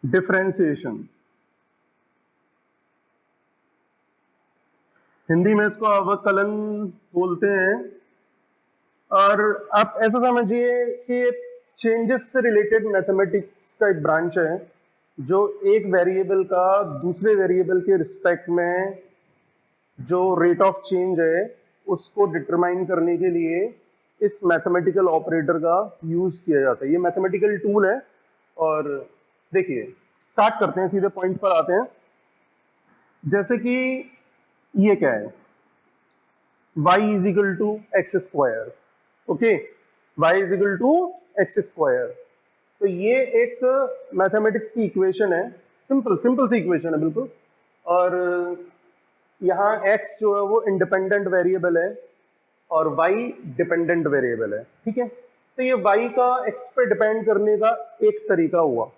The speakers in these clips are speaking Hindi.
डिफरेंशिएशन, हिंदी में इसको अवकलन बोलते हैं। और आप ऐसा समझिए कि चेंजेस से रिलेटेड मैथमेटिक्स का एक ब्रांच है जो एक वेरिएबल का दूसरे वेरिएबल के रिस्पेक्ट में जो रेट ऑफ चेंज है उसको डिटरमाइन करने के लिए इस मैथमेटिकल ऑपरेटर का यूज किया जाता है। ये मैथमेटिकल टूल है। और देखिए, स्टार्ट करते हैं, सीधे पॉइंट पर आते हैं। जैसे कि ये क्या है, y is equal to x square. Okay, y is equal to x square. तो ये एक मैथमेटिक्स की इक्वेशन है, सिंपल सिंपल सी इक्वेशन है बिल्कुल। और यहाँ x जो है वो इंडिपेंडेंट वेरिएबल है और y डिपेंडेंट वेरिएबल है। ठीक है, तो ये y का x पे डिपेंड करने का एक तरीका हुआ,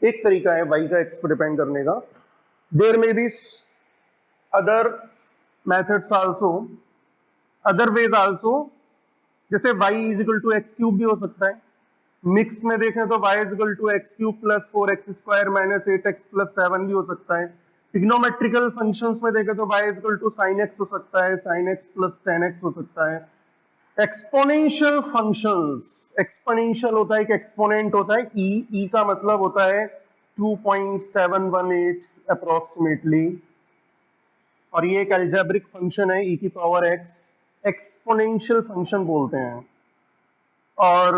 एक तरीका है y का x पे डिपेंड करने का। देयर में be other methods also, other ways also. जैसे y is equal to x cube भी हो सकता है। मिक्स में देखें तो y is equal to x cube plus 4x square minus 8x plus 7 भी हो सकता है। ट्रिग्नोमेट्रिकल फंक्शंस में देखें तो y is equal to sine x हो सकता है, sine x plus ten x हो सकता है। एक्सपोनेंशियल फंक्शंस, एक्सपोनेंशियल होता है, एक एक्सपोनेंट होता है e का मतलब होता है 2.718 अप्रोक्सीमेटली। और ये एक अलजेब्रिक फंक्शन है e की पावर x, एक्सपोनेंशियल फंक्शन बोलते हैं। और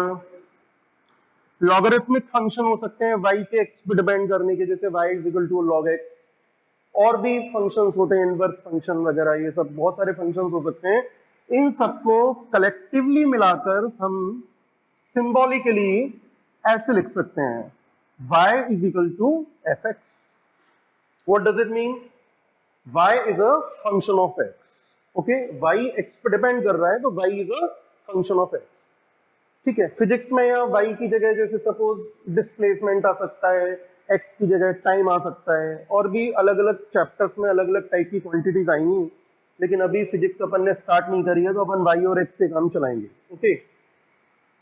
लॉगरिथमिक फंक्शन हो सकते हैं y के x पे डिपेंड करने के, जैसे y is equal to log x। और भी फंक्शंस होते हैं, इनवर्स फंक्शन वगैरह, ये सब बहुत सारे फंक्शंस हो सकते हैं। इन सबको कलेक्टिवली मिलाकर हम सिंबॉलिकली ऐसे लिख सकते हैं, y is equal to F x. What does it mean? y is a function of x। Okay, y x पे डिपेंड कर रहा है तो y is a function of x। ठीक है, फिजिक्स में या y की जगह जैसे सपोज डिस्प्लेसमेंट आ सकता है, x की जगह टाइम आ सकता है, और भी अलग अलग चैप्टर्स में अलग अलग टाइप की क्वांटिटीज आएंगी। लेकिन अभी फिजिक्स अपन ने स्टार्ट नहीं करी है तो अपन y और x से काम चलाएंगे। ओके,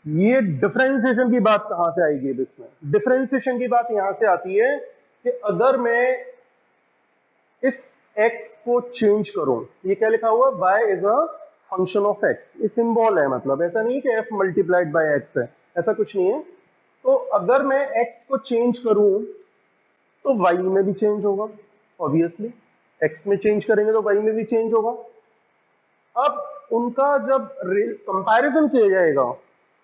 ये डिफरेंशिएशन की बात कहां से आएगी इसमें? डिफरेंशिएशन की बात यहां से आती है कि अगर मैं इस x को चेंज करूं, ये क्या लिखा हुआ, y is a function of x, ये सिंबल है, मतलब ऐसा नहीं है कि f मल्टीप्लाइड बाय x है, ऐसा कुछ नहीं है। तो अगर मैं x को चेंज करूं तो y में भी चेंज होगा, ऑब्वियसली x में चेंज करेंगे तो y में भी चेंज होगा। अब उनका जब कंपैरिजन किया जाएगा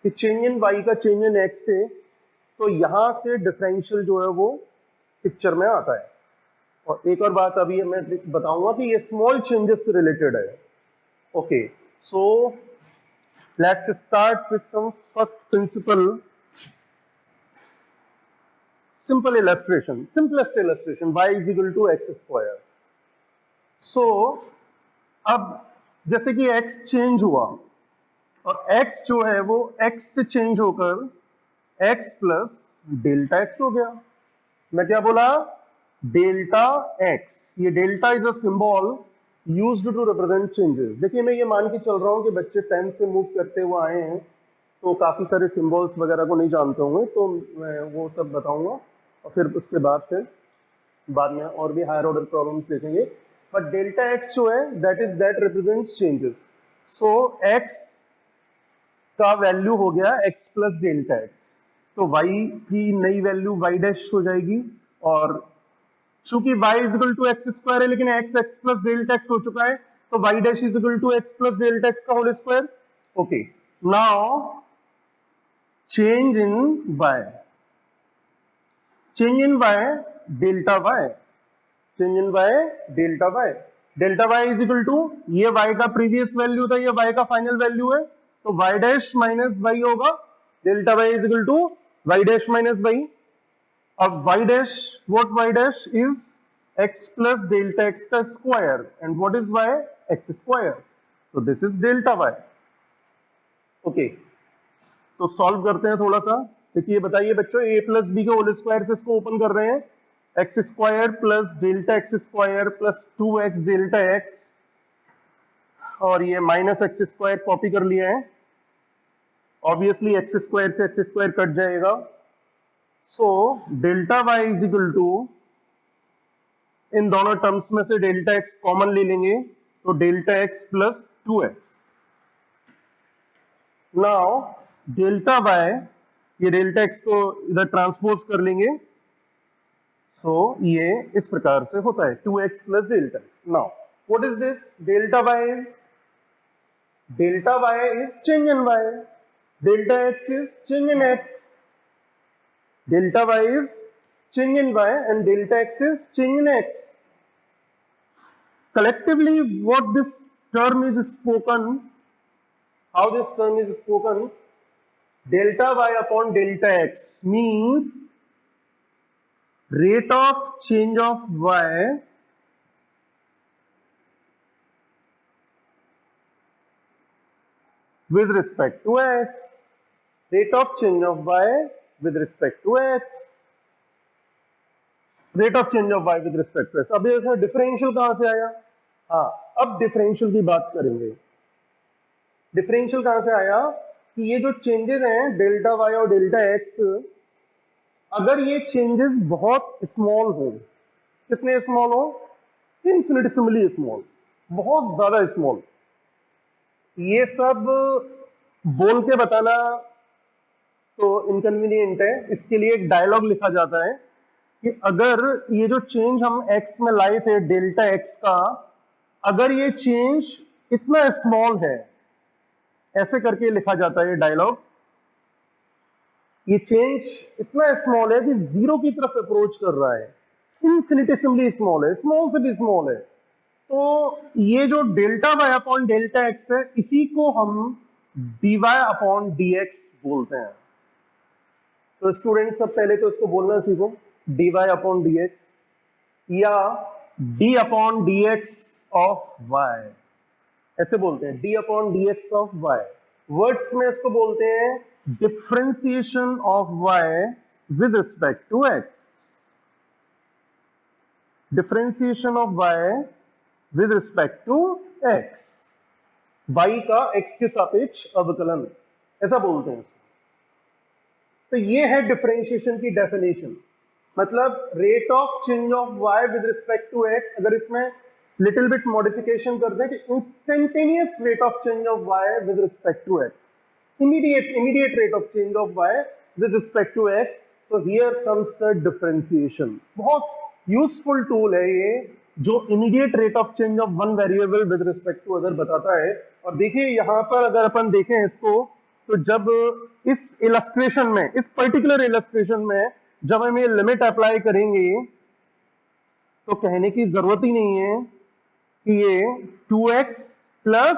कि चेंज इन y का चेंज इन x से, तो यहां से डिफरेंशियल जो है वो पिक्चर में आता है। और एक और बात अभी मैं बताऊंगा कि ये स्मॉल चेंजेस से रिलेटेड है। Okay, so let's start with some first principle, simple illustration, simplest illustration, y is equal to x square. So अब जैसे कि x चेंज हुआ और x जो है वो x से चेंज होकर x प्लस डेल्टा x हो गया। मैं क्या बोला? Delta x। ये delta is a symbol used to represent changes. देखिए, मैं ये मान के चल रहा हूँ कि बच्चे 10th से मूव करते हुए आए हैं तो काफी सारे सिंबल्स वगैरह को नहीं जानते होंगे, तो मैं वो सब बताऊंगा और फिर उसके बाद में और भी हायर ऑर्डर प्रॉब्लम्स देखेंगे। बट डेल्टा x जो है that represents changes. So x का वैल्यू हो गया x प्लस डेल्टा x, तो y की नई वैल्यू y डैश हो जाएगी। और चूंकि y is equal to x square है लेकिन x x plus delta x हो चुका है, तो y dash is equal to x plus delta x का whole square. Okay, now change in y, change in y delta y, change in y delta y। Delta y is equal to, ये y का प्रीवियस वैल्यू था, ये y का फाइनल वैल्यू है, तो y डैश माइनस y होगा। Delta y is equal to y dash minus y। अब y dash, what y dash is x plus delta x का square, and what is y? x square. तो this is delta y। Okay, तो सॉल्व करते हैं थोड़ा सा। देखिए, बताइए बच्चों, a प्लस बी के होल स्क्वायर से इसको ओपन कर रहे हैं, x square plus delta x square plus 2x delta x, और ये माइनस एक्स स्क्वायर कॉपी कर लिया है। ऑब्वियसली एक्स स्क्वायर से एक्स स्क्वायर कट जाएगा, so delta y is equal to, इन दोनों टर्म्स में से डेल्टा एक्स कॉमन ले लेंगे तो delta x plus 2x। Now delta y, ये डेल्टा एक्स को इधर ट्रांसपोज कर लेंगे, सो ये इस प्रकार से होता है 2x plus delta x. Now what is this? Delta y is change in y, delta x is change in x. Delta y is change in y and delta x is change in x. Collectively, what this term is spoken, how this term is spoken, delta y upon delta x means rate of change of y with respect to x. Rate of change of y with respect to x. Rate of change of y with respect to x. अब ये डिफरेंशियल कहां से आया? हाँ, अब डिफरेंशियल की बात करेंगे। डिफरेंशियल कहां से आया कि ये जो चेंजेस हैं डेल्टा वाई और डेल्टा एक्स, अगर ये चेंजेस बहुत स्मॉल हो, कितने स्मॉल हो? इन्फिनिटेसिमली स्मॉल, बहुत ज्यादा स्मॉल। ये सब बोल के बताना तो इनकन्वीनियंट है, इसके लिए एक डायलॉग लिखा जाता है कि अगर ये जो चेंज हम x में लाए थे डेल्टा x का, अगर ये चेंज इतना स्मॉल है, ऐसे करके लिखा जाता है ये डायलॉग, ये चेंज इतना स्मॉल है कि जीरो की तरफ अप्रोच कर रहा है, इन्फिनिटेसिमली स्मॉल है, स्मॉल से भी स्मॉल है, तो ये जो delta y upon delta x है, इसी को हम dy अपॉन dx बोलते हैं। तो स्टूडेंट सब पहले तो इसको बोलना सीखो, dy अपॉन dx या d upon dx of y, ऐसे बोलते हैं, d upon dx of y। Words में इसको बोलते हैं differentiation of y with respect to x। Differentiation of y with respect to x, y का x के सापेक्ष अवकलन, ऐसा बोलते हैं। तो ये है डिफरेंशिएशन की डेफिनेशन, मतलब rate of change of y with respect to x। अगर इसमें लिटिल बिट मॉडिफिकेशन कर दें कि instantaneous rate of change of y with respect to x, immediate rate of change of y with respect to x, तो हियर कम्स द डिफरेंशिएशन। बहुत यूजफुल टूल है ये, जो immediate rate of change of one variable with respect to other बताता है। और देखिए यहां पर अगर अपन देखें इसको, तो जब इस इलस्ट्रेशन में, इस पर्टिकुलर इलस्ट्रेशन में जब हम ये लिमिट अप्लाई करेंगे, तो कहने की जरूरत ही नहीं है कि ये 2x plus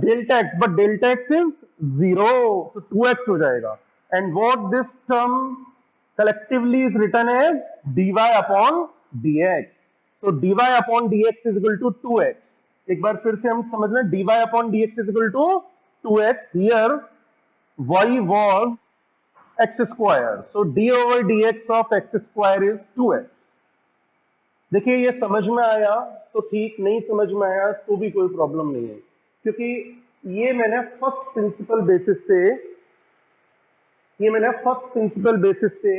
delta x, but delta x is 0, तो 2x हो जाएगा। And what this term collectively is written as dy upon dx. So dy upon dx is equal to 2x. एक बार फिर से हम समझ लें, dy upon dx is equal to 2x. Here y was x square, so d over dx of x square is 2x. देखिए ये समझ में आया तो ठीक, नहीं समझ में आया तो भी कोई प्रॉब्लम नहीं है, क्योंकि ये मैंने फर्स्ट प्रिंसिपल बेसिस से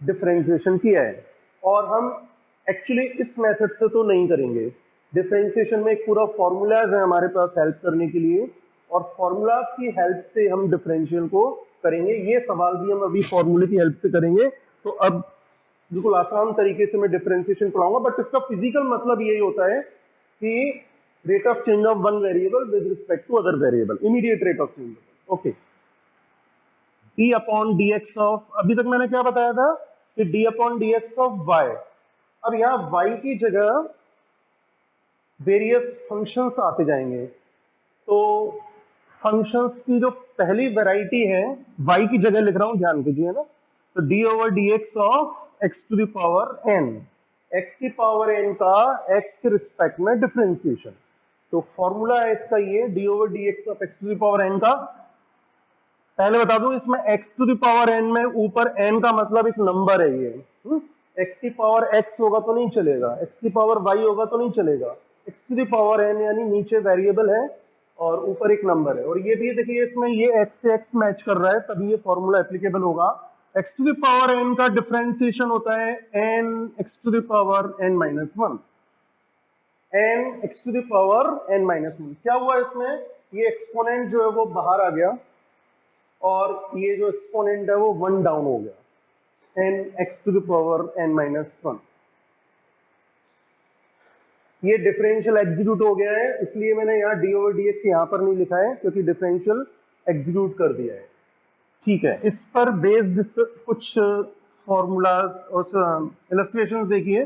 डिफरेंशिएशन किया है, और हम एक्चुअली इस मेथड से तो नहीं करेंगे। डिफरेंशिएशन में एक पूरा फॉर्मूलाज है हमारे पास हेल्प करने के लिए, और फॉर्मूलाज की हेल्प से हम डिफरेंशियल को करेंगे। ये सवाल भी हम अभी फॉर्मूले की हेल्प से करेंगे। तो अब बिल्कुल आसान तरीके से मैं डिफरेंशिएशन पढ़ाऊंगा, बट इसका फिजिकल मतलब यही होता है कि rate of change of one variable with respect to other variable, immediate rate of change. Okay, d upon dx of, अभी तक मैंने क्या बताया था कि d upon dx of y। अब यहां y की जगह वेरियस फंक्शंस आते जाएंगे, तो फंक्शंस की जो पहली वैरायटी है y की जगह लिख रहा हूं, ध्यान कीजिए ना, तो d over dx of x to the power n, x की पावर n का x के रिस्पेक्ट में डिफरेंशिएशन। तो फॉर्मूला है इसका ये, d over dx of x to the power n का। पहले बता दूं, इसमें x to the power n में ऊपर n का मतलब एक नंबर है ये, x की पावर x होगा तो नहीं चलेगा, x की पावर y होगा तो नहीं चलेगा, x to the power n यानी नीचे वेरिएबल है और ऊपर एक नंबर है। और ये भी देखिए इसमें ये x से x मैच कर रहा है, तभी ये फॉर्मूला एप्लीकेबल होगा। X to the power n का डिफरेंशिएशन होता है n x to the power n minus one, n x to the power n minus one. क्या हुआ इसमें, ये एक्सपोनेंट जो है वो बाहर आ गया और ये जो एक्सपोनेंट है वो वन डाउन हो गया, n x to the power n minus one. ये डिफरेंशियल एग्जीक्यूट हो गया है, इसलिए मैंने यहाँ डी ओवर डी एक्स यहाँ पर नहीं लिखा है क्योंकि डिफरेंशियल एग्जीक्यूट कर दिया है। ठीक है, इस पर बेस्ड कुछ फॉर्मूलाज और इलस्ट्रेशंस देखिए,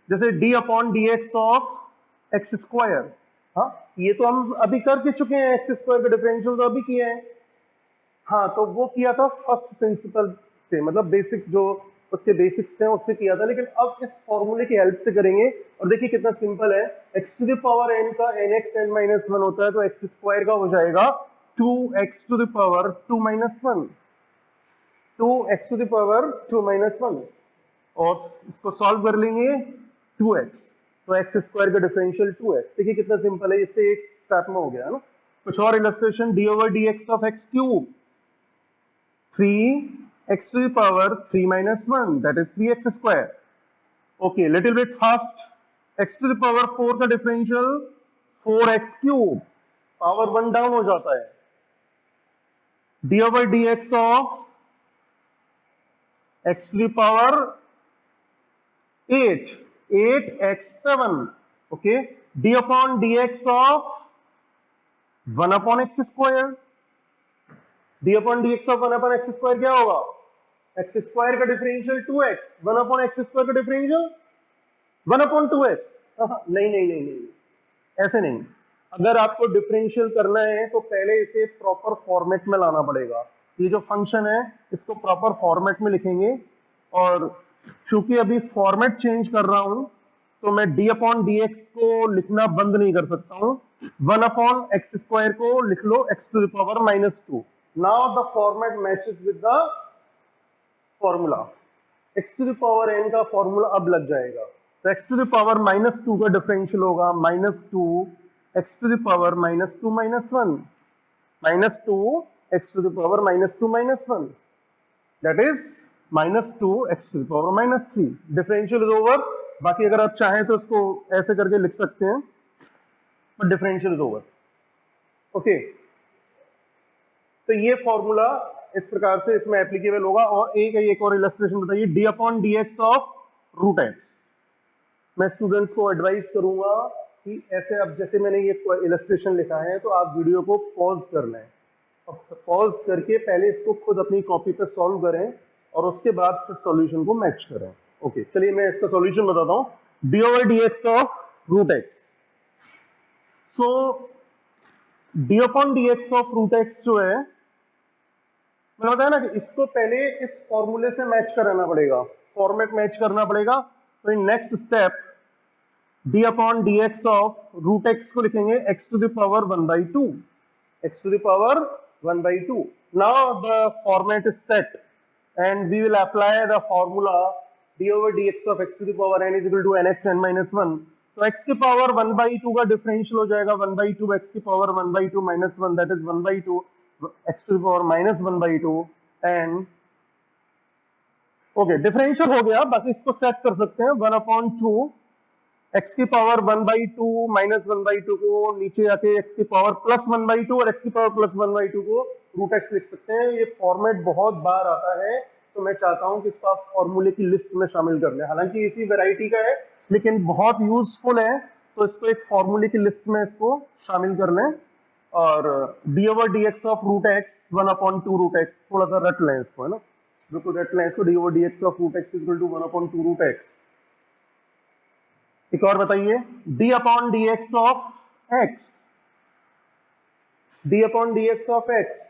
जैसे D upon d x of x square. हाँ, ये तो हम अभी कर चुके हैं, एक्स स्क्वायर का डिफरेंशियल तो अभी किया है। हाँ, तो वो किया था फर्स्ट प्रिंसिपल से, मतलब बेसिक जो उसके बेसिक्स हैं उससे किया था, लेकिन अब इस फॉर्मूले की हेल्प से करेंगे। और देखिए कितना सिंपल है, x to the power n का n x n minus one होता है, तो एक्स स्क्वायर का हो जाएगा 2x to the power 2 minus one, 2x to the power 2 minus one, और इसको सॉल्व कर लेंगे 2x, तो एक्स स्क्वायर का डिफरेंशियल 2x। देखिए कितना सिंपल है, इससे एक स्टेप में हो गया ना। कुछ और illustration, D over d x of x cube 3x to the power 3 minus 1, that is 3x square. Okay, little bit fast. x to the power 4 का differential 4x cube, power 1 down हो जाता है। d over dx of x to the power 8, 8x7. Okay, d upon dx of 1 upon x square, D upon d x of 1 upon x square क्या होगा, एक्स स्क्वायर का differential 2x, 1 upon x square का डिफरेंशियल 1 अपॉन 2x। नहीं नहीं नहीं नहीं, ऐसे नहीं। अगर आपको डिफरेंशियल करना है तो पहले इसे प्रॉपर फॉर्मेट में लाना पड़ेगा। ये जो फंक्शन है इसको प्रॉपर फॉर्मेट में लिखेंगे, और चूंकि अभी फॉर्मेट चेंज कर रहा हूं तो मैं डी अपॉन डी एक्स को लिखना बंद नहीं कर सकता हूं। 1 अपॉन एक्स स्क्वायर को लिख लो x to the power minus 2। Now the format matches with the formula. x to the power n का फॉर्मूला अब लग जाएगा, तो x to the power minus 2 का डिफरेंशियल होगा minus 2 x to the power minus 2 minus 1, minus 2 x to the power minus 2 minus 1, that is minus 2 x to the power minus 3। Differential is over. बाकी अगर आप चाहें तो इसको ऐसे करके लिख सकते हैं, but differential is over. Okay, तो ये फॉर्मूला इस प्रकार से इसमें एप्लीकेबल होगा। और एक और इलस्ट्रेशन बताइए, d upon d x of root x. मैं स्टूडेंट्स को एडवाइस करूंगा कि ऐसे, अब जैसे मैंने ये इलस्ट्रेशन लिखा है तो आप वीडियो को पॉज कर लें, और पॉज करके पहले इसको खुद अपनी कॉपी पे सॉल्व करें और उसके बाद फिर सॉल्यूशन को मैच करें। ओके, चलिए मैं इसका सॉल्यूशन बताता हूं। D over d x of root x, so d upon d x of root x जो है, मैंने बताया ना कि इसको पहले इस फॉर्मूले से मैच कराना पड़ेगा, फॉर्मेट मैच करना पड़ेगा। तो in next step d upon d x of root x को लिखेंगे x to the power 1/2, x to the power 1/2। Now the format is set and we will apply the formula d over d x of x to the power n is equal to nx n minus 1। तो एक्स की पावर 1/2 का डिफरेंशियल हो जाएगा 1/2 एक्स की power 1/2 minus 1, that is 1/2 x to the power minus 1/2 and okay, differential हो गया। बाकी इसको सेट कर सकते हैं 1/2 x की पावर 1/2 माइनस 1/2 को नीचे आके x की पावर प्लस 1/2 और x की पावर प्लस 1/2 को रूट x लिख सकते हैं। ये फॉर्मेट बहुत बार आता है, तो मैं चाहता हूं कि इसको आप फॉर्मूले की लिस्ट में शामिल कर लें। हालांकि इसी वैरायटी का है लेकिन बहुत यूजफुल है, तो इसको एक फॉर्मूले की लिस्ट में इसको शामिल कर लें। और d over d x of root x 1/2 root x, थोड़ा सा रट लें इसको, है ना, बिल्कुल रट लें इसको। D over d x of root x equal to 1/2 root x. एक और बताइए, d upon d x of x, d upon d x of x,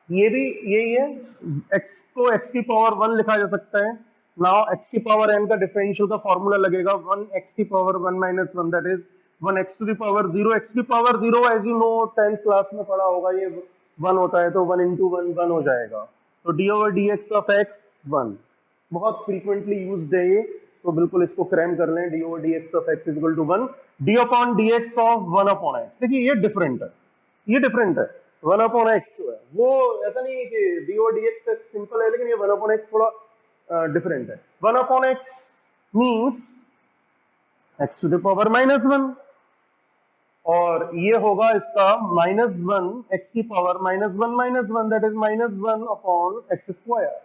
ये भी यही है। एक्स को एक्स की पावर 1 लिखा जा सकता है। नाउ एक्स की पावर n का डिफरेंशियल का फॉर्मूला लगेगा 1 एक्स की power 1 minus 1, that is 1 x to the power 0। x की पावर 0 as you know 10th class में पढ़ा होगा, ये 1 होता है, तो 1 into 1 1 हो जाएगा। तो D over d x of x 1 बहुत फ्रीक्वेंटली यूज्ड है ये, तो बिल्कुल इसको क्रैम कर लें। D over d x of x equal to 1, d upon d x of 1 upon x. देखिए ये डिफरेंट है, ये डिफरेंट है, वन अपॉन एक्स जो है वो ऐसा नहीं है कि d over d x simple है, लेकिन ये वन अपॉन एक्स थोड़ा डिफरेंट है। One upon x means x to the power -1, और ये होगा इसका -1 एक्स की power -1 that is -1 upon x square.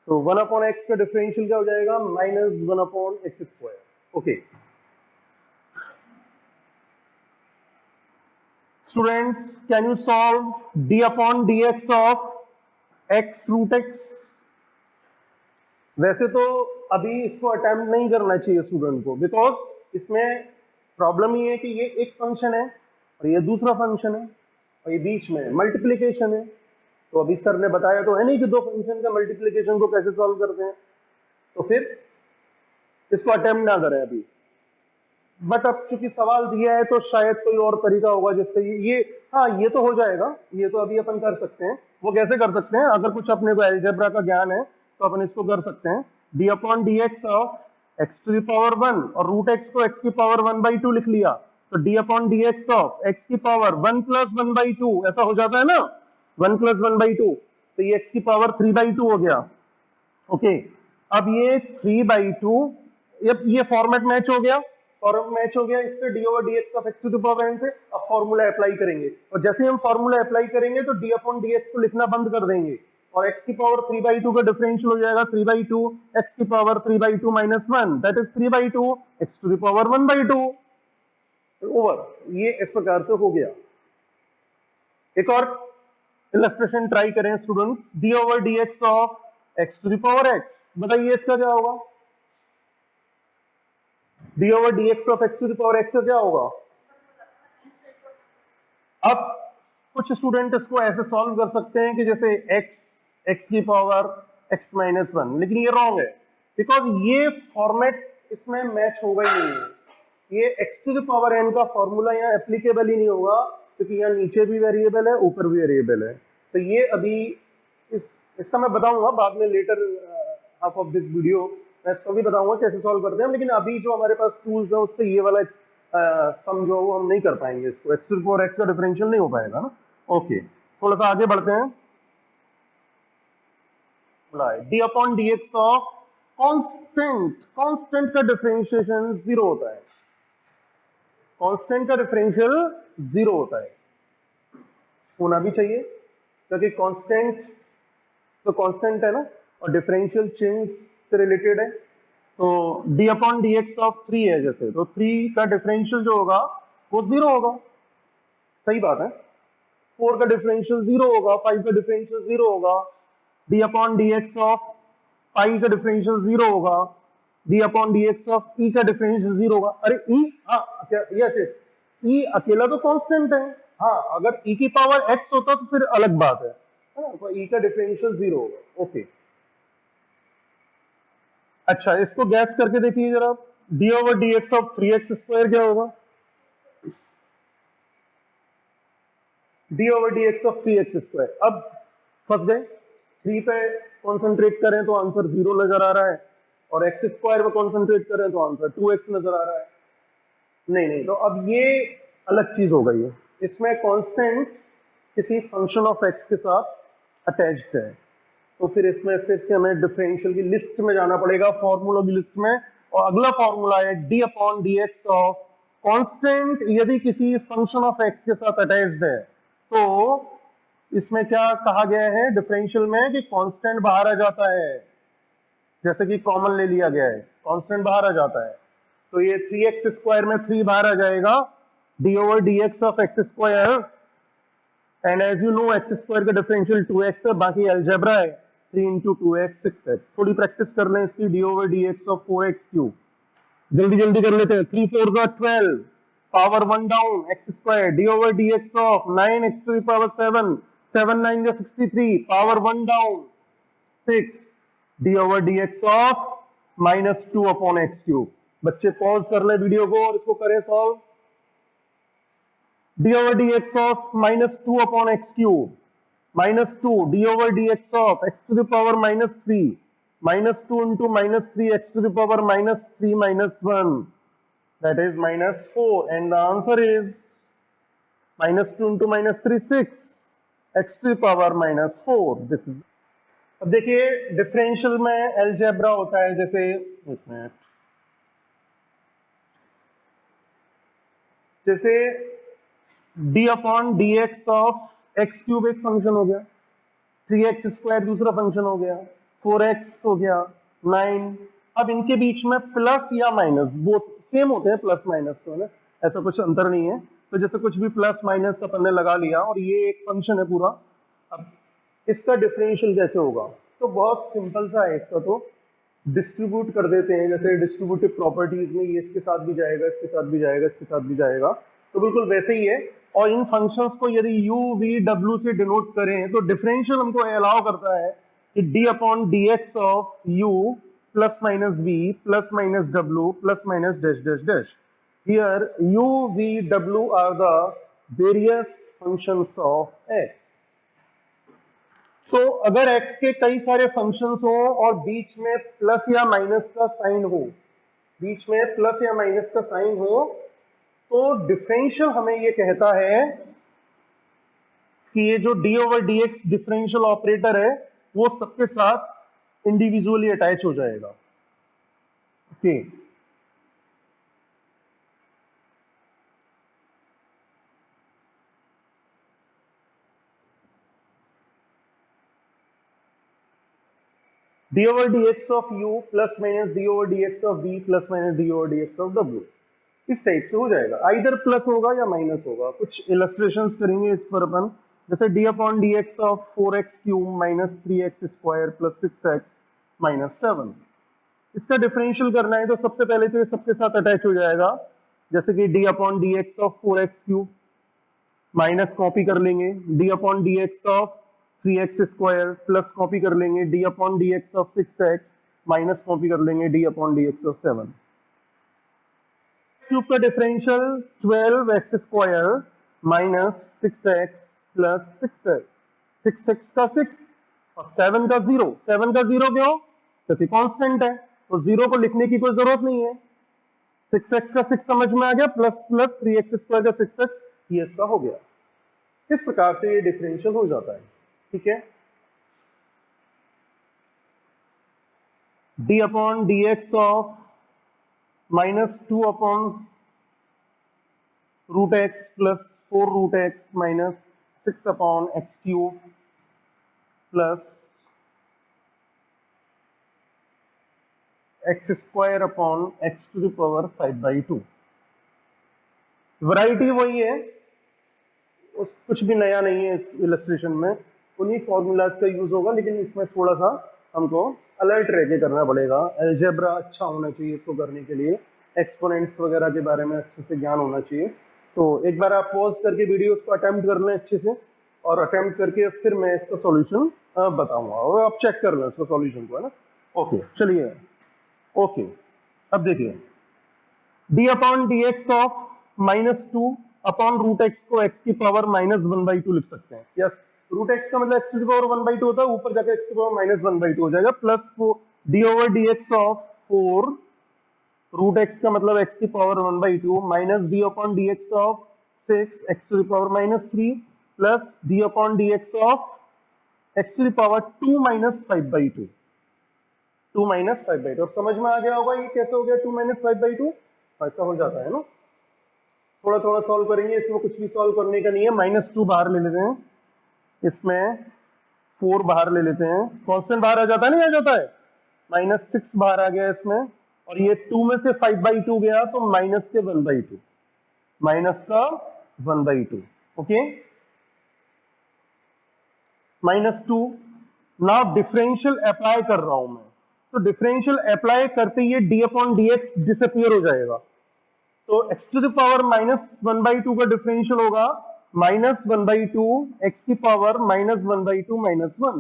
तो 1 अपॉन एक्स का डिफरेंशियल क्या हो जाएगा, -1 upon x square. Okay students, can you solve d upon dx of x root x? वैसे तो अभी इसको अटेम्प्ट नहीं करना चाहिए स्टूडेंट को, बिकॉज इसमें प्रॉब्लम ये है कि ये एक फंक्शन है और ये दूसरा फंक्शन है और ये बीच में मल्टीप्लिकेशन है। तो अभी सर ने बताया तो है नहीं कि दो फंक्शन का मल्टीप्लिकेशन को कैसे सॉल्व करते हैं, तो फिर इसको अटेम्प्ट ना करें अभी। बट अब चूंकि सवाल दिया है तो शायद कोई और तरीका होगा जिससे ये हाँ ये तो हो जाएगा, ये तो अभी अपन कर सकते हैं। वो कैसे कर सकते हैं, अगर कुछ अपने को अलजेब्रा का ज्ञान है तो अपन इसको कर सकते हैं। D upon d x of x to the power 1 और रूट एक्स को एक्स की पावर 1/2 लिख लिया, तो d upon d x of x की पावर 1 + 1/2 ऐसा हो जाता है ना, 1 + 1/2, तो ये एक्स की पावर 3/2 हो गया। ओके अब ये 3/2, ये फॉर्मेट मैच हो गया, फॉर्मेट मैच हो गया इससे d over d x of x to the power n से। अब फॉर्मूला अप्लाई करेंगे और जैसे ही हम फॉर्मूला अप्लाई करेंगे तो डी अपॉन डी एक्स को लिखना बंद कर देंगे और एक्स की पावर 3/2 का डिफरेंशियल हो जाएगा 3/2 एक्स की power 3/2 - 1 that is 3/2 x to the power 1/2 over. ये इस प्रकार से हो गया। एक और इलस्ट्रेशन ट्राई करें students, d over d x of x to the power x, बताइए इसका क्या होगा, d over d x of x to the power x का क्या होगा। अब कुछ स्टूडेंट इसको ऐसे सॉल्व कर सकते हैं कि जैसे एक्स की पावर x - 1, लेकिन ये रॉन्ग है बिकॉज ये फॉर्मेट इसमें मैच होगा ही नहीं है। ये x to the power n का फॉर्मूला यहाँ एप्लीकेबल ही नहीं होगा, क्योंकि यहाँ नीचे भी वेरिएबल है ऊपर भी वेरिएबल है। तो ये अभी इसका मैं बताऊंगा बाद में, later half of this video मैं इसको भी बताऊंगा कैसे सॉल्व करते हैं, लेकिन अभी जो हमारे पास टूल्स है उससे ये वाला सम जो वो हम नहीं कर पाएंगे, इसको x to the power x का डिफरेंशियल नहीं हो पाएगा ना। ओके थोड़ा सा आगे बढ़ते हैं। D upon d x of constant का डिफरेंशिएशन 0 होता है, कांस्टेंट का डिफरेंशियल 0 होता है, होना भी चाहिए क्योंकि कांस्टेंट तो कांस्टेंट है ना और डिफरेंशियल चेंज से रिलेटेड है। तो d upon d x of 3 है जैसे, तो 3 का डिफरेंशियल जो होगा वो 0 होगा, सही बात है। 4 का डिफरेंशियल 0 होगा, 5 का डिफरेंशियल 0 होगा, d upon d x of pi का डिफरेंशियल 0 होगा, d upon d x of e का डिफरेंशियल 0 होगा। अरे ई, हाँ यस यस, ई अकेला तो कांस्टेंट है, हाँ अगर ई की पावर एक्स होता तो फिर अलग बात है ना, तो ई का डिफरेंशियल 0 होगा। ओके अच्छा इसको गैस करके देखिए जरा, D over d x of 3x² क्या होगा, d over d x of 3x²। अब फंस गए, 3 पे कॉन्सेंट्रेट करें तो आंसर 0 नजर आ रहा है और x² पे कॉन्सेंट्रेट करें तो आंसर 2x नजर आ रहा है। नहीं नहीं, तो अब ये अलग चीज हो गई है, इसमें कांस्टेंट किसी फंक्शन ऑफ x के साथ अटैच्ड है, तो फिर इसमें फिर से हमें डिफरेंशियल की लिस्ट में जाना पड़ेगा, फॉर्मूला की लिस्ट में, और अगला फॉर्मूला है d upon d x of constant यदि किसी फंक्शन ऑफ एक्स के साथ अटैच्ड है। तो इसमें क्या कहा गया है डिफरेंशियल में कि कांस्टेंट बाहर आ जाता है, जैसे कि कॉमन ले लिया गया है, कांस्टेंट बाहर आ जाता है, तो ये 3x² में 3 बाहर आ जाएगा, d over d x of x², and as you know x² का डिफरेंशियल 2x है, बाकी अलजेब्रा है 3 × 2x 6x। थोड़ी प्रैक्टिस कर लें इसकी, d over d x of 4x³, जल्दी जल्दी कर लेते हैं, 3 4 12 power 1 down x², d over d x of 9x to the power 7 7 9 63 power 1 down 6, d over d x of -2 upon x³। बच्चे पॉज कर ले वीडियो को और इसको करें solve. d over dx of -2 upon x³, -2 d over dx of x to the power -3, -2 into -3 x to the power -3 -1, that is -4, and the answer is -2 into -3 6, x to the power minus 4 this is. अब देखिए डिफरेंशियल में अलजेब्रा होता है, जैसे एक मिनट, जैसे D upon d x of x cube एक फंक्शन हो गया, 3x² दूसरा फंक्शन हो गया, 4x हो गया, 9। अब इनके बीच में प्लस या माइनस बोथ सेम होते हैं, प्लस माइनस तो है ना, ऐसा कुछ अंतर नहीं है। तो जैसे कुछ भी प्लस माइनस अपन ने लगा लिया और ये एक फंक्शन है पूरा। अब इसका डिफरेंशियल कैसे होगा? तो बहुत सिंपल सा है इसका, तो डिस्ट्रीब्यूट कर देते हैं, जैसे डिस्ट्रीब्यूटिव प्रॉपर्टीज में ये इसके साथ भी जाएगा, इसके साथ भी जाएगा, इसके साथ भी जाएगा, तो बिल्कुल वैसे ही है। और इन फंक्शंस को यदि u v w से डिनोट करें तो डिफरेंशियल हमको अलाउ करता है कि d upon d x of u plus minus v plus minus w plus minus dash dash dash. Here u v w are the various functions of x। तो अगर x के कई सारे फंक्शंस हो और बीच में प्लस या माइनस का साइन हो, बीच में प्लस या माइनस का साइन हो, तो डिफरेंशियल हमें ये कहता है कि ये जो d over d x differential operator है वो सबके साथ इंडिविजुअली अटैच हो जाएगा। Okay, D over d x of u plus minus D over d x of v plus minus D over d x of w, इस टाइप से हो जाएगा। आइदर प्लस होगा या माइनस होगा। कुछ इलस्ट्रेशंस करेंगे इस पर अपन, जैसे d upon d x of 4x cube minus 3x² plus 6x minus 7। इसका डिफरेंशियल करना है तो सबसे पहले तो ये सबके साथ अटैच हो जाएगा, जैसे कि d upon d x of 4x cube minus copy कर लेंगे d upon d x of 3x² plus copy कर लेंगे d upon d x of 6x minus copy कर लेंगे d upon d x of 7। Cube का differential 12x² minus 6x plus 6x, 6x का 6 और 7 का 0। 7 का 0 क्यों? क्योंकि कांस्टेंट है, तो 0 को लिखने की कोई जरूरत नहीं है। 6x का 6 समझ में आ गया, प्लस प्लस 3x² का 6x, ये इसका हो गया। इस प्रकार से ये डिफरेंशियल हो जाता है। ठीक है, d upon d x of minus 2 upon root x plus 4 root x minus 6 upon x cube plus x² upon x to the power 5/2। Variety वही है, उस कुछ भी नया नहीं है इस इलस्ट्रेशन में, उन्हीं फॉर्मूलाज का यूज होगा, लेकिन इसमें थोड़ा सा हमको अलर्ट रह के करना पड़ेगा। अलजेब्रा अच्छा होना चाहिए इसको करने के लिए, एक्सपोनेंट्स वगैरह के बारे में अच्छे से ज्ञान होना चाहिए। तो एक बार आप पॉज करके वीडियो को अटेम्प्ट कर लें अच्छे से, और अटेम्प्ट करके फिर मैं इसका सॉल्यूशन बताऊंगा, और आप चेक कर लें इसका सॉल्यूशन को, है ना। ओके, चलिए। ओके, अब देखिए d upon d x of minus 2 upon root x को x की पावर -1/2 लिख सकते हैं। यस, रूट एक्स का मतलब x की पावर 1/2 होता है, ऊपर जाकर x की पावर -1/2 हो जाएगा, plus d over d x of 4 root x का मतलब x की power 1/2 minus d upon d x of 6 x to the power -3 plus d upon d x of x to the power 2 minus 5/2, 2 minus 5/2। अब समझ में आ गया होगा ये कैसे हो गया 2 माइनस 5/2, ऐसा हो जाता है ना। थोड़ा थोड़ा सॉल्व करेंगे, इसमें कुछ भी सॉल्व करने का नहीं है। -2 बाहर ले लेते हैं, इसमें 4 बाहर ले लेते हैं, कांस्टेंट बाहर आ जाता है, नहीं आ जाता है, -6 बाहर आ गया इसमें, और ये 2 में से 5/2 गया तो माइनस के 1/2, माइनस का 1/2। ओके, -2। नाउ डिफरेंशियल अप्लाई कर रहा हूं मैं, तो डिफरेंशियल अप्लाई करते ही d upon d x disappear हो जाएगा, तो x टू द पावर -1/2 का डिफरेंशियल होगा -1/2 x की power -1/2 -1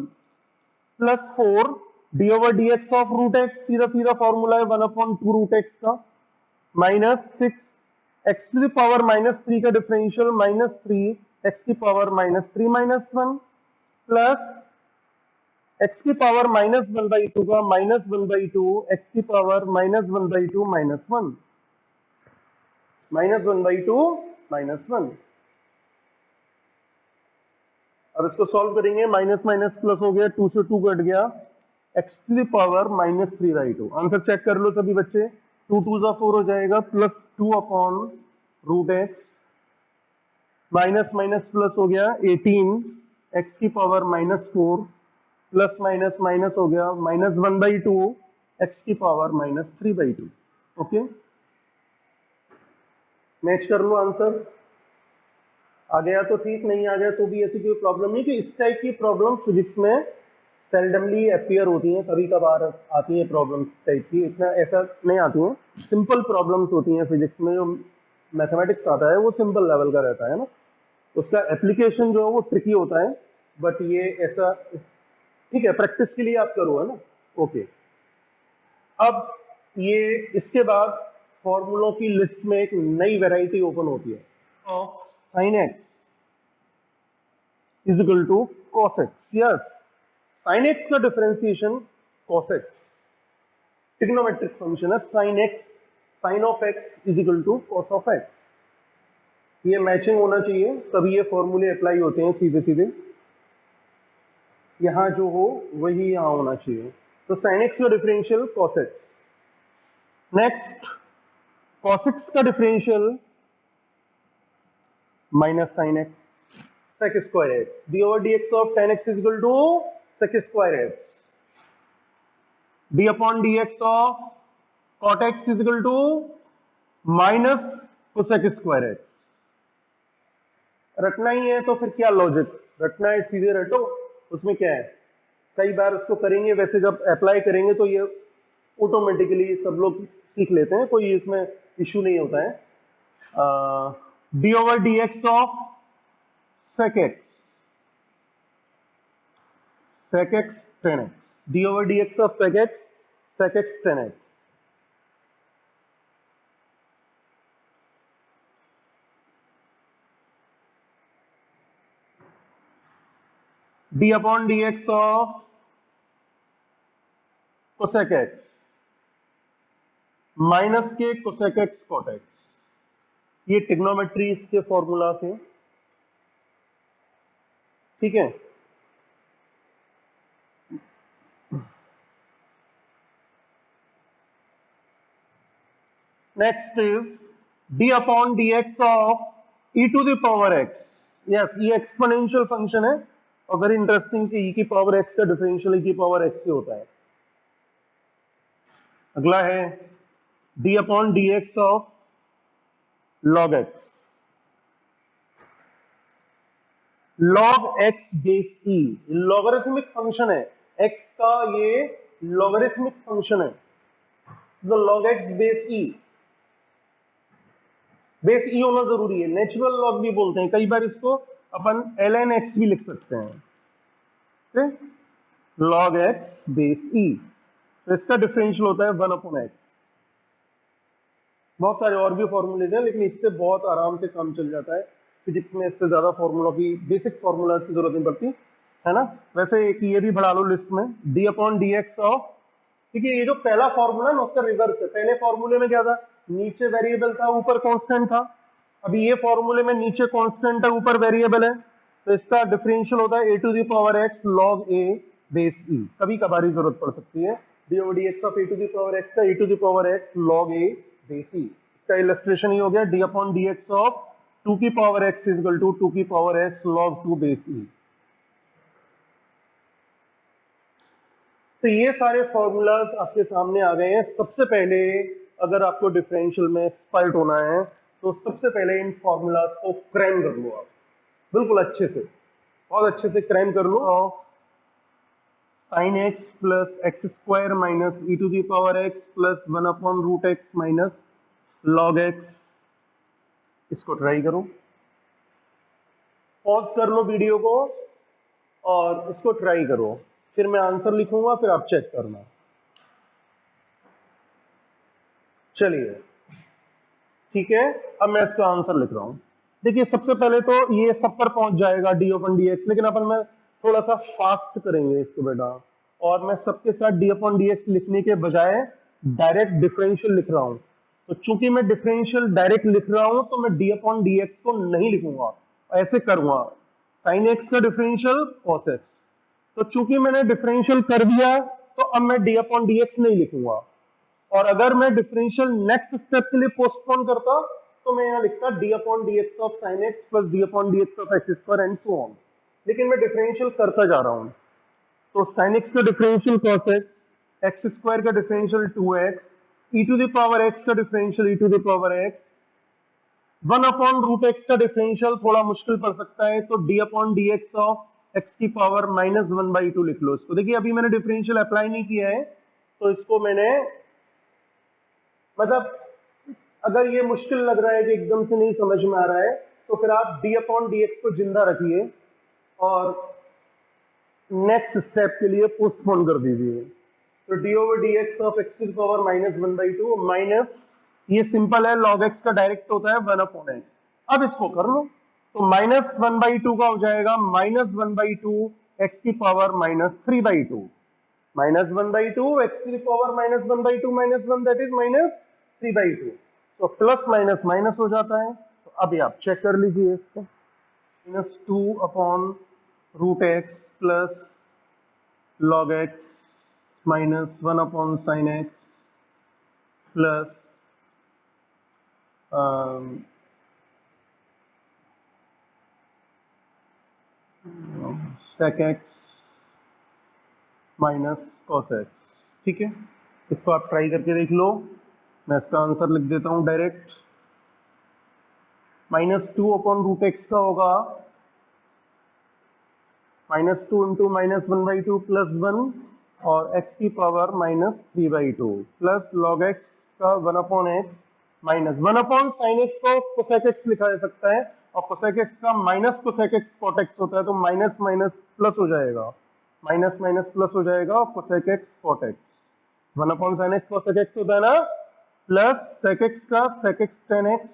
plus 4 d over d x of root x, सीधा सीधा फॉर्मूला है 1/2 रूट एक्स का, -6 x टू द पावर -3 का डिफरेंशियल -3 x की पावर -3 -1 प्लस x की पावर -1/2 का -1/2 x की पावर -1/2 -1 -1/2 -1। अब इसको सॉल्व करेंगे, माइनस माइनस प्लस हो गया, 2 से 2 कट गया, x to the power minus 3/2। Answer check कर लो सभी बच्चे, 2 2 जा 4 हो जाएगा, plus 2 upon root x, minus minus plus हो गया 18 एक्स की power minus 4, plus minus minus हो गया माइनस 1/2 एक्स की पावर माइनस 3/2। ओके, मैच कर लो आंसर। आ गया तो ठीक, नहीं आ गया तो भी ऐसी कोई प्रॉब्लम नहीं, कि इस टाइप की प्रॉब्लम फिजिक्स में सेल्डमली अपियर होती हैं, कभी कभार आती हैं प्रॉब्लम टाइप की, इतना ऐसा नहीं आती हैं। सिंपल प्रॉब्लम्स होती हैं फिजिक्स में, जो मैथमेटिक्स आता है वो सिंपल लेवल का रहता है ना, उसका एप्लीकेशन जो है वो ट्रिकी होता है, बट ये ऐसा ठीक है, प्रैक्टिस के लिए आप करो, है ना। ओके, अब ये इसके बाद फॉर्मूलों की लिस्ट में एक नई वैरायटी ओपन होती है of sin x is equal to cos x। Yes, sin x का differentiation cos x, trigonometric function है sin x, sin of x is equal to cos of x। ये मैचिंग होना चाहिए, तभी ये फॉर्मूले अप्लाई होते हैं सीधे सीधे, यहां जो हो वही यहां होना चाहिए। तो sin x का differential cos x। Next, cos x का differential minus sin x sec square x, d over dx of tan x is equal to sec square x, d upon dx of cot x is equal to minus cosec square x। रटना ही है तो फिर क्या लॉजिक, रटना है सीधे रटो, उसमें क्या है, कई बार उसको करेंगे, वैसे जब अप्लाई करेंगे तो ये ऑटोमेटिकली सब लोग सीख लेते हैं, कोई इसमें इश्यू नहीं होता है। D over d x of sec x tan x, d over dx of sec x tan x। d upon dx of cosec x minus के cosec x cot x, ये ट्रिग्नोमेट्री इसके फॉर्मूला थे, ठीक है। Next is d upon dx of e to the power x। Yes, ये एक्सपोनेंशियल फंक्शन है और वेरी इंटरेस्टिंग कि e की पावर x का डिफरेंशियल e की पावर x से होता है। अगला है d upon dx of log x, log x base e, logarithmic function है x का, ये लॉगरिथमिक फंक्शन है, तो log x base e, base e होना जरूरी है, नेचुरल लॉग भी बोलते हैं, कई बार इसको अपन ln x भी लिख सकते हैं, log x बेस ई, तो इसका डिफरेंशियल होता है 1/x। बहुत सारे और भी फॉर्मूले हैं, लेकिन इससे बहुत आराम से काम चल जाता है फिजिक्स में, इससे ज्यादा फॉर्मूला की, बेसिक फॉर्मूला की जरूरत नहीं पड़ती है ना। वैसे एक ये भी बढ़ा लो लिस्ट में, d upon dx ऑफ, ठीक है, ये जो पहला फॉर्मूला है ना उसका रिवर्स है, पहले फॉर्मूले में क्या था, नीचे वेरिएबल था ऊपर कांस्टेंट था, अभी ये फॉर्मूले में नीचे कांस्टेंट है ऊपर वेरिएबल है, तो इसका डिफरेंशियल होता है a to the power x log a base e। कभी कभार ही जरूरत पड़ सकती है, d over dx of a to the power x का a to the power x log a base e। इसका इलस्ट्रेशन ही हो गया d upon dx of 2 की power x is equal to 2 की power x log 2 base e। तो ये सारे फॉर्मूलाज आपके सामने आ गए हैं। सबसे पहले अगर आपको डिफरेंशियल में एक्सपर्ट होना है तो सबसे पहले इन फॉर्मूलाज को क्रैम कर लो आप, बिल्कुल अच्छे से, बहुत अच्छे से क्रैम कर लो। sin x plus x square minus e to the power x plus 1/√x minus log x, इसको ट्राई करो, पॉज कर लो वीडियो को और इसको ट्राई करो, फिर मैं आंसर लिखूंगा, फिर आप चेक करना। चलिए ठीक है, अब मैं इसका आंसर लिख रहा हूं। देखिए सबसे पहले तो ये सब पर पहुंच जाएगा d upon dx, लेकिन अपन में थोड़ा सा फास्ट करेंगे इसको बेटा, और मैं सबके साथ d upon dx लिखने के बजाय डायरेक्ट डिफरेंशियल लिख रहा हूं। तो चूंकि मैं डिफरेंशियल डायरेक्ट लिख रहा हूं तो मैं d upon dx को नहीं लिखूंगा, ऐसे करूंगा, साइन एक्स का डिफरेंशियल कॉस एक्स। तो चूंकि मैंने डिफरेंशियल कर दिया तो अब मैं डी अपॉन डी एक्स नहीं लिखूंगा, और अगर मैं डिफरेंशियल नेक्स्ट स्टेप के लिए पोस्टपोन करता तो मैं यहाँ लिखता d upon d x of sine x plus d upon d x of x square and so on. लेकिन मैं डिफरेंशियल करता जा रहा हूँ, तो साइन एक्स का differential cos x, x square का differential 2x, e to the power x का differential e to the power x, 1 upon root x का डिफरेंशियल थोड़ा मुश्किल पड़ सकता है, तो d upon d x of x की पावर -1/2 लिख लो इसको। देखिए अभी मैंने डिफरेंशियल अप्लाई नहीं किया है, तो इसको मैंने मतलब अगर ये मुश्किल लग रहा है कि एकदम से नहीं समझ में आ रहा है, तो फिर आप डी अपॉन डी एक्स को जिंदा रखिए और नेक्स्ट स्टेप के लिए पोस्टपोन कर दीजिए। तो D over d x of x की पावर -1/2 माइनस, ये सिंपल है, log x का डायरेक्ट होता है 1 अपॉन एक्स। अब इसको कर लो, तो -1/2 का हो जाएगा -1/2 एक्स की पावर -3/2, -1/2 एक्स की पावर -1/2 -1 दैट इज -3/2। तो प्लस माइनस माइनस हो जाता है। तो अभी आप चेक कर लीजिए इसको, -2 upon root x plus log x -1 upon sine x plus sec x minus cos x. ठीक है, इसको आप ट्राई करके देख लो, मैं इसका आंसर लिख देता हूं डायरेक्ट। -2 अपॉन रूट एक्स का होगा -2 इंटू -1/2 प्लस 1 और x की पावर -3/2 प्लस log x का 1 upon x minus 1 upon sine x को कोसेक एक्स लिखा जा सकता है, और कोसेक एक्स का minus cosec x cot x होता है, तो माइनस माइनस प्लस हो जाएगा, माइनस माइनस प्लस हो जाएगा, और cosec x cot x 1 upon sine cosec x एक्स होता है ना, प्लस सेक एक्स का सेक एक्स टेन एक्स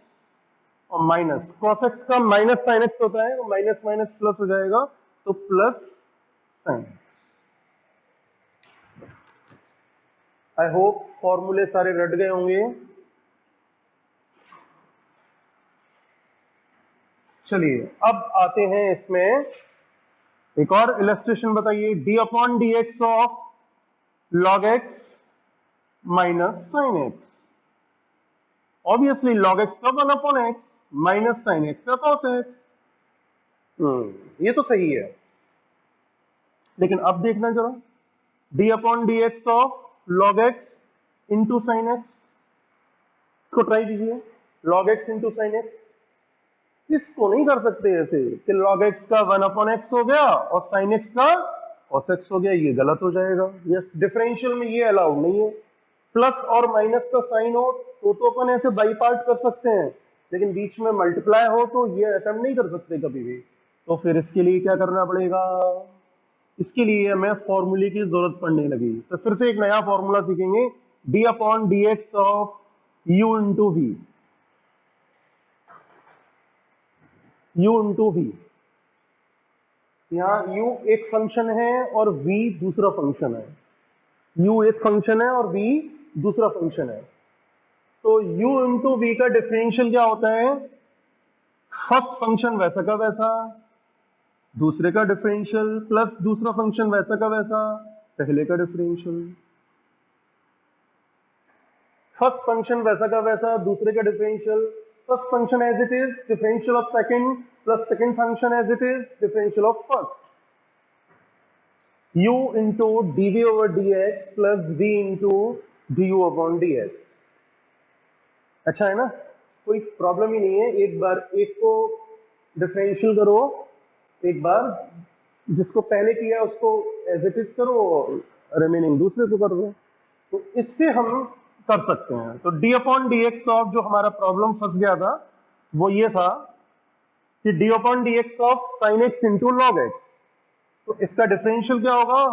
और माइनस कॉस एक्स का माइनस साइन एक्स होता है, माइनस माइनस प्लस हो जाएगा, तो plus sine x. I hope फॉर्मूले सारे रट गए होंगे। चलिए अब आते हैं इसमें एक और इलस्ट्रेशन बताइए, d upon d x of log x minus sine x. Obviously log x का 1 upon x minus sine x का कॉस एक्स। ये तो सही है, लेकिन अब देखना जरा, D upon d x of log x into sine x को ट्राई कीजिए, log x into sine x. इसको नहीं कर सकते ऐसे कि log x का 1 अपॉन एक्स हो गया और साइन एक्स का cos x हो गया, ये गलत हो जाएगा। यस, डिफरेंशियल में ये अलाउड नहीं है। प्लस और माइनस का साइन हो तो अपन ऐसे बाई पार्ट कर सकते हैं, लेकिन बीच में मल्टीप्लाई हो तो ये अटेम्प्ट नहीं कर सकते कभी भी। तो फिर इसके लिए क्या करना पड़ेगा, इसके लिए हमें फॉर्मूले की जरूरत पड़ने लगी। तो फिर से एक नया फॉर्मूला सीखेंगे, d upon d x of u into v, u into v. यहाँ u एक फंक्शन है और v दूसरा फंक्शन है, u एक फंक्शन है और v दूसरा फंक्शन है। तो u इंटू वी का डिफरेंशियल क्या होता है, फर्स्ट फंक्शन वैसा का वैसा, दूसरे का डिफरेंशियल प्लस दूसरा फंक्शन वैसा का वैसा, पहले का डिफरेंशियल। फर्स्ट फंक्शन वैसा का वैसा, दूसरे का differential, first function as it is, differential of second plus second function as it is, differential of first. u into dv over dx plus v into du upon dx। अच्छा है ना, कोई प्रॉब्लम ही नहीं है। एक बार एक को डिफरेंशियल करो, एक बार जिसको पहले किया उसको एज इट इज करो, रिमेनिंग दूसरे को कर दो, तो इससे हम कर सकते हैं। तो d upon d x of, जो हमारा प्रॉब्लम फंस गया था वो ये था कि d upon d x of sine x into log x. तो इसका डिफरेंशियल क्या होगा,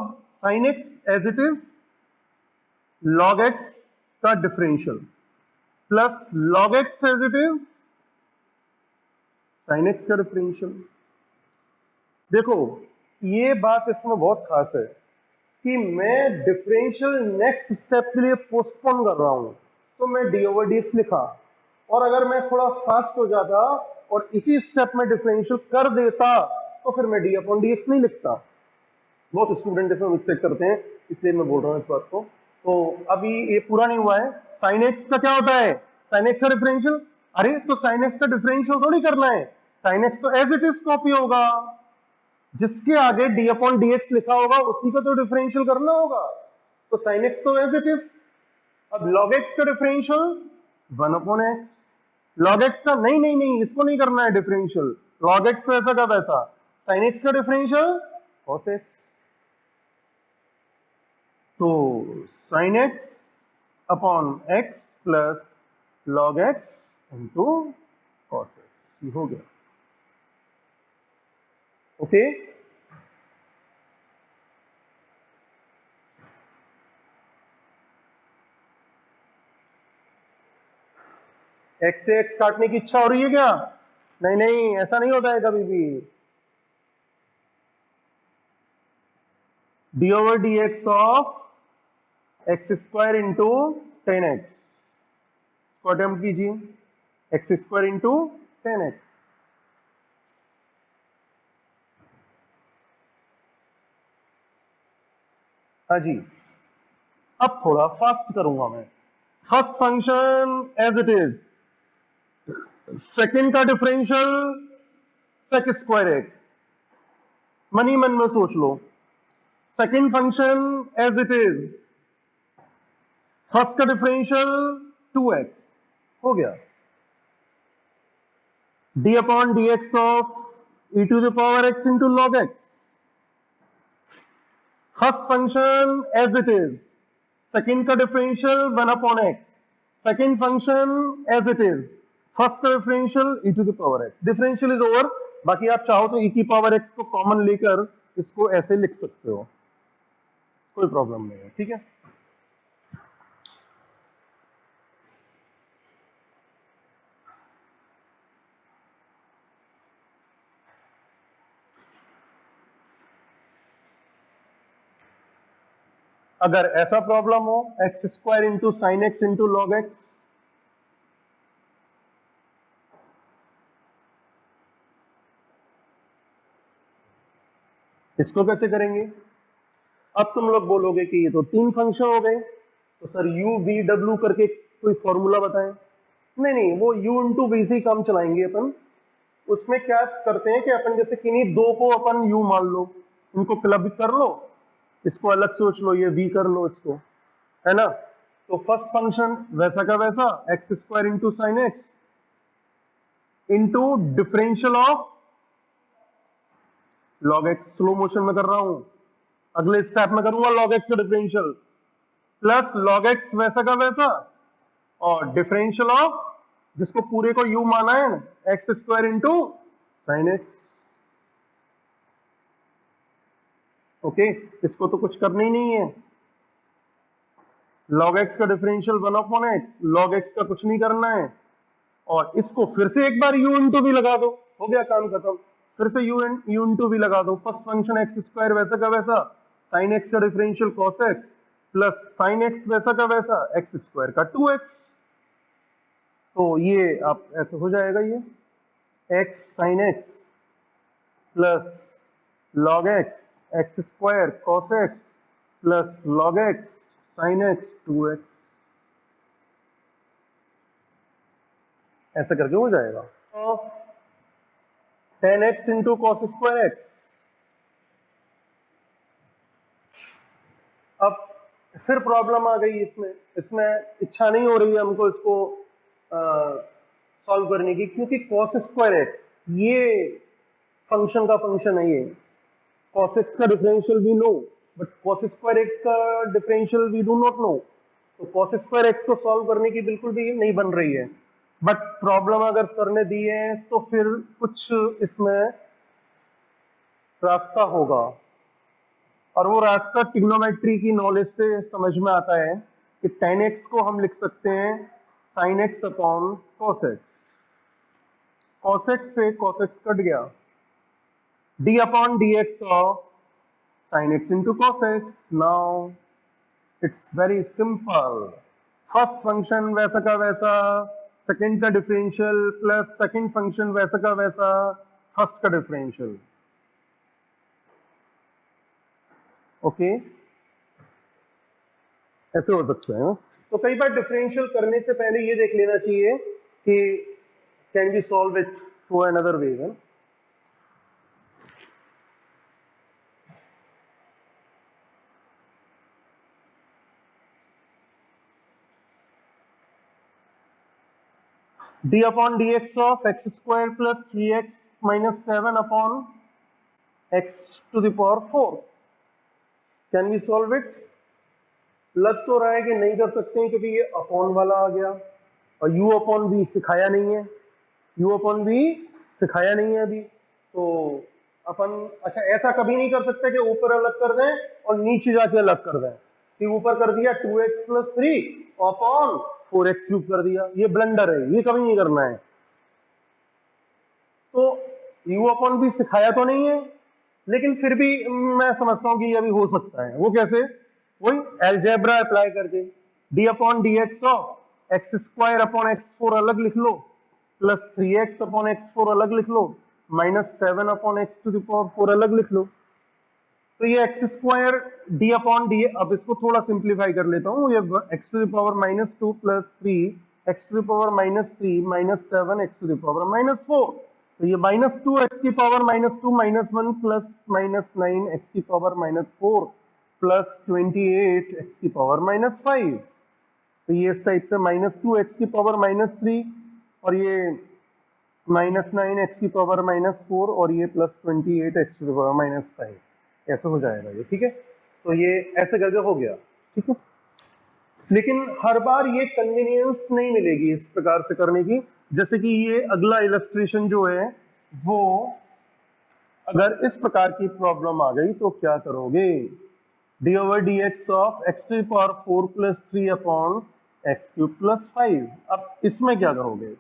sine x as it is, log x का differential plus log x as it is, sine x का डिफरेंशियल। देखो ये बात इसमें बहुत खास है कि मैं डिफरेंशियल नेक्स्ट स्टेप के लिए पोस्टपोन कर रहा हूं, तो मैं डी ओवर डी एक्स लिखा, और अगर मैं थोड़ा फास्ट हो जाता और इसी स्टेप में डिफरेंशियल कर देता तो फिर मैं डी अपॉन डी एक्स नहीं लिखता। बहुत स्टूडेंट इसमें मिस्टेक करते हैं, इसलिए मैं बोल रहा हूँ इस बात को। तो अभी ये पूरा नहीं हुआ है। साइन एक्स का क्या होता है? साइन एक्स का डिफरेंशियल। अरे तो साइन एक्स का डिफरेंशियल थोड़ी करना है, साइन एक्स तो एज इट इज कॉपी होगा, जिसके आगे डी अपॉन डी एक्स लिखा होगा उसी का तो डिफरेंशियल करना होगा। तो साइन एक्स तो एज इट इज। अब लॉग एक्स का differential 1 upon x. Log x का नहीं नहीं नहीं, इसको नहीं करना है डिफरेंशियल, लॉग एक्स वैसा का वैसा। साइन एक्स का डिफरेंशियल कॉस एक्स। तो sine x upon x plus log x into cos x, ये हो गया। ओके एक्स से एक्स काटने की इच्छा हो रही है क्या? नहीं नहीं, ऐसा नहीं होता है कभी भी। D over d x of x square into 10x इसको अटेम्प्ट कीजिए, एक्स स्क्वायर इंटू 10x। हाँ जी, अब थोड़ा फास्ट करूंगा मैं। First function as it is, second का डिफरेंशियल सेक स्क्वायर एक्स, मन ही मन में सोच लो। Second function as it is, first का डिफरेंशियल 2x, हो गया। D upon d x of e to the power x into log x. First function as it is, second का differential 1 upon x, second function as it is, first का differential e to the power x. Differential is over, बाकी आप चाहो तो ई की पावर एक्स को कॉमन लेकर इसको ऐसे लिख सकते हो, कोई प्रॉब्लम नहीं है, ठीक है। अगर ऐसा प्रॉब्लम हो, x square into sine x into log x, इसको कैसे करेंगे? अब तुम लोग बोलोगे कि ये तो 3 फंक्शन हो गए, तो सर यू वी डब्ल्यू करके कोई फॉर्मूला बताएं। नहीं नहीं, वो u इंटू वी से ही काम चलाएंगे अपन। उसमें क्या करते हैं कि अपन जैसे किन्हीं दो को अपन u मान लो, इनको क्लब कर लो, इसको अलग सोच लो, ये v कर लो इसको, है ना। तो फर्स्ट फंक्शन वैसा का वैसा, x square into sine x into differential of log x. Slow motion में कर रहा हूं, अगले स्टेप में करूंगा लॉग एक्स का डिफरेंशियल, प्लस लॉग एक्स वैसा का वैसा और डिफरेंशियल ऑफ, जिसको पूरे को u माना है, x square into sine x. Okay, इसको तो कुछ करना ही नहीं है। लॉग एक्स का differential 1 upon x, log x का कुछ नहीं करना है, और इसको फिर से एक बार u इंटू भी लगा दो, हो गया काम खत्म। फिर से u इंटू भी लगा दो। फर्स्ट फंक्शन एक्स स्क्वायर वैसा का वैसा, साइन एक्स का differential cos x, plus sine x वैसा का वैसा, एक्स स्क्वायर का 2x। तो ये आप ऐसे हो जाएगा, ये x sine x plus log x x square cos x plus log x sine x 2x, ऐसा करके हो जाएगा। तो 10x into cos square x. अब फिर प्रॉब्लम आ गई इसमें, इसमें इच्छा नहीं हो रही है हमको इसको सॉल्व करने की, क्योंकि कॉस स्क्वायर एक्स ये फंक्शन का फंक्शन है, ये कॉस एक्स का differential we know, but cos square x का differential we do not know. तो कॉस स्क्वायर एक्स को सॉल्व करने की बिल्कुल भी नहीं बन रही है। बट प्रॉब्लम अगर सर ने दी है तो फिर कुछ इसमें रास्ता होगा, और वो रास्ता ट्रिग्नोमेट्री की नॉलेज से समझ में आता है कि tan x को हम लिख सकते हैं sin x upon cos x। cos x से cos x कट गया, d upon dx of sin x into cos x। Now it's very simple, first function वैसा का वैसा, सेकंड का डिफरेंशियल प्लस सेकंड फंक्शन वैसा का वैसा, फर्स्ट का डिफरेंशियल। ओके, ऐसे हो सकता है ना। तो कई बार डिफरेंशियल करने से पहले ये देख लेना चाहिए कि can be solve it through another way है। d upon dx of x square plus 3x minus 7 upon x to the power 4, can we solve it? लग तो रहा है कि नहीं कर सकते हैं क्योंकि ये अपॉन वाला आ गया और u अपॉन v सिखाया नहीं है, u अपॉन v सिखाया नहीं है अभी। तो अपन अच्छा ऐसा कभी नहीं कर सकते कि ऊपर अलग कर दें और नीचे जाके अलग कर दें कि ऊपर कर दिया 2x plus 3 upon 4x cube कर दिया, ये ब्लंडर है, ये कभी नहीं करना है। तो u अपॉन v सिखाया तो नहीं है, लेकिन फिर भी मैं समझता हूं कि ये भी हो सकता है। वो कैसे? वही अलजेब्रा अप्लाई करके d upon d x of x square upon x four अलग लिख लो, plus 3x upon x four अलग लिख लो, minus 7 upon x to the power 4 अलग लिख लो। तो ये x square d upon d, अब इसको थोड़ा सिंप्लीफाई कर लेता हूँ, ये x to the power minus 2 plus 3 x to the power minus 3 minus 7 x to the power minus 4। तो ये माइनस 2 एक्स की power minus 2 minus 1 plus minus 9 x की पावर माइनस 4 प्लस 28 एक्स की पावर माइनस 5। तो ये इस टाइप से माइनस 2 एक्स की पावर माइनस 3 और ये माइनस 9 एक्स की पावर माइनस 4 और ये प्लस 28 एक्स की पावर माइनस 5, ऐसे हो जाएगा ये। ठीक है, तो ये ऐसे करके हो गया। ठीक है, लेकिन हर बार ये कन्वीनियंस नहीं मिलेगी इस प्रकार से करने की। जैसे कि ये अगला इलस्ट्रेशन जो है वो अगर इस प्रकार की प्रॉब्लम आ गई तो क्या करोगे? D over d x of x to the power 4 plus 3 upon x cube plus 5। अब इसमें क्या करोगे?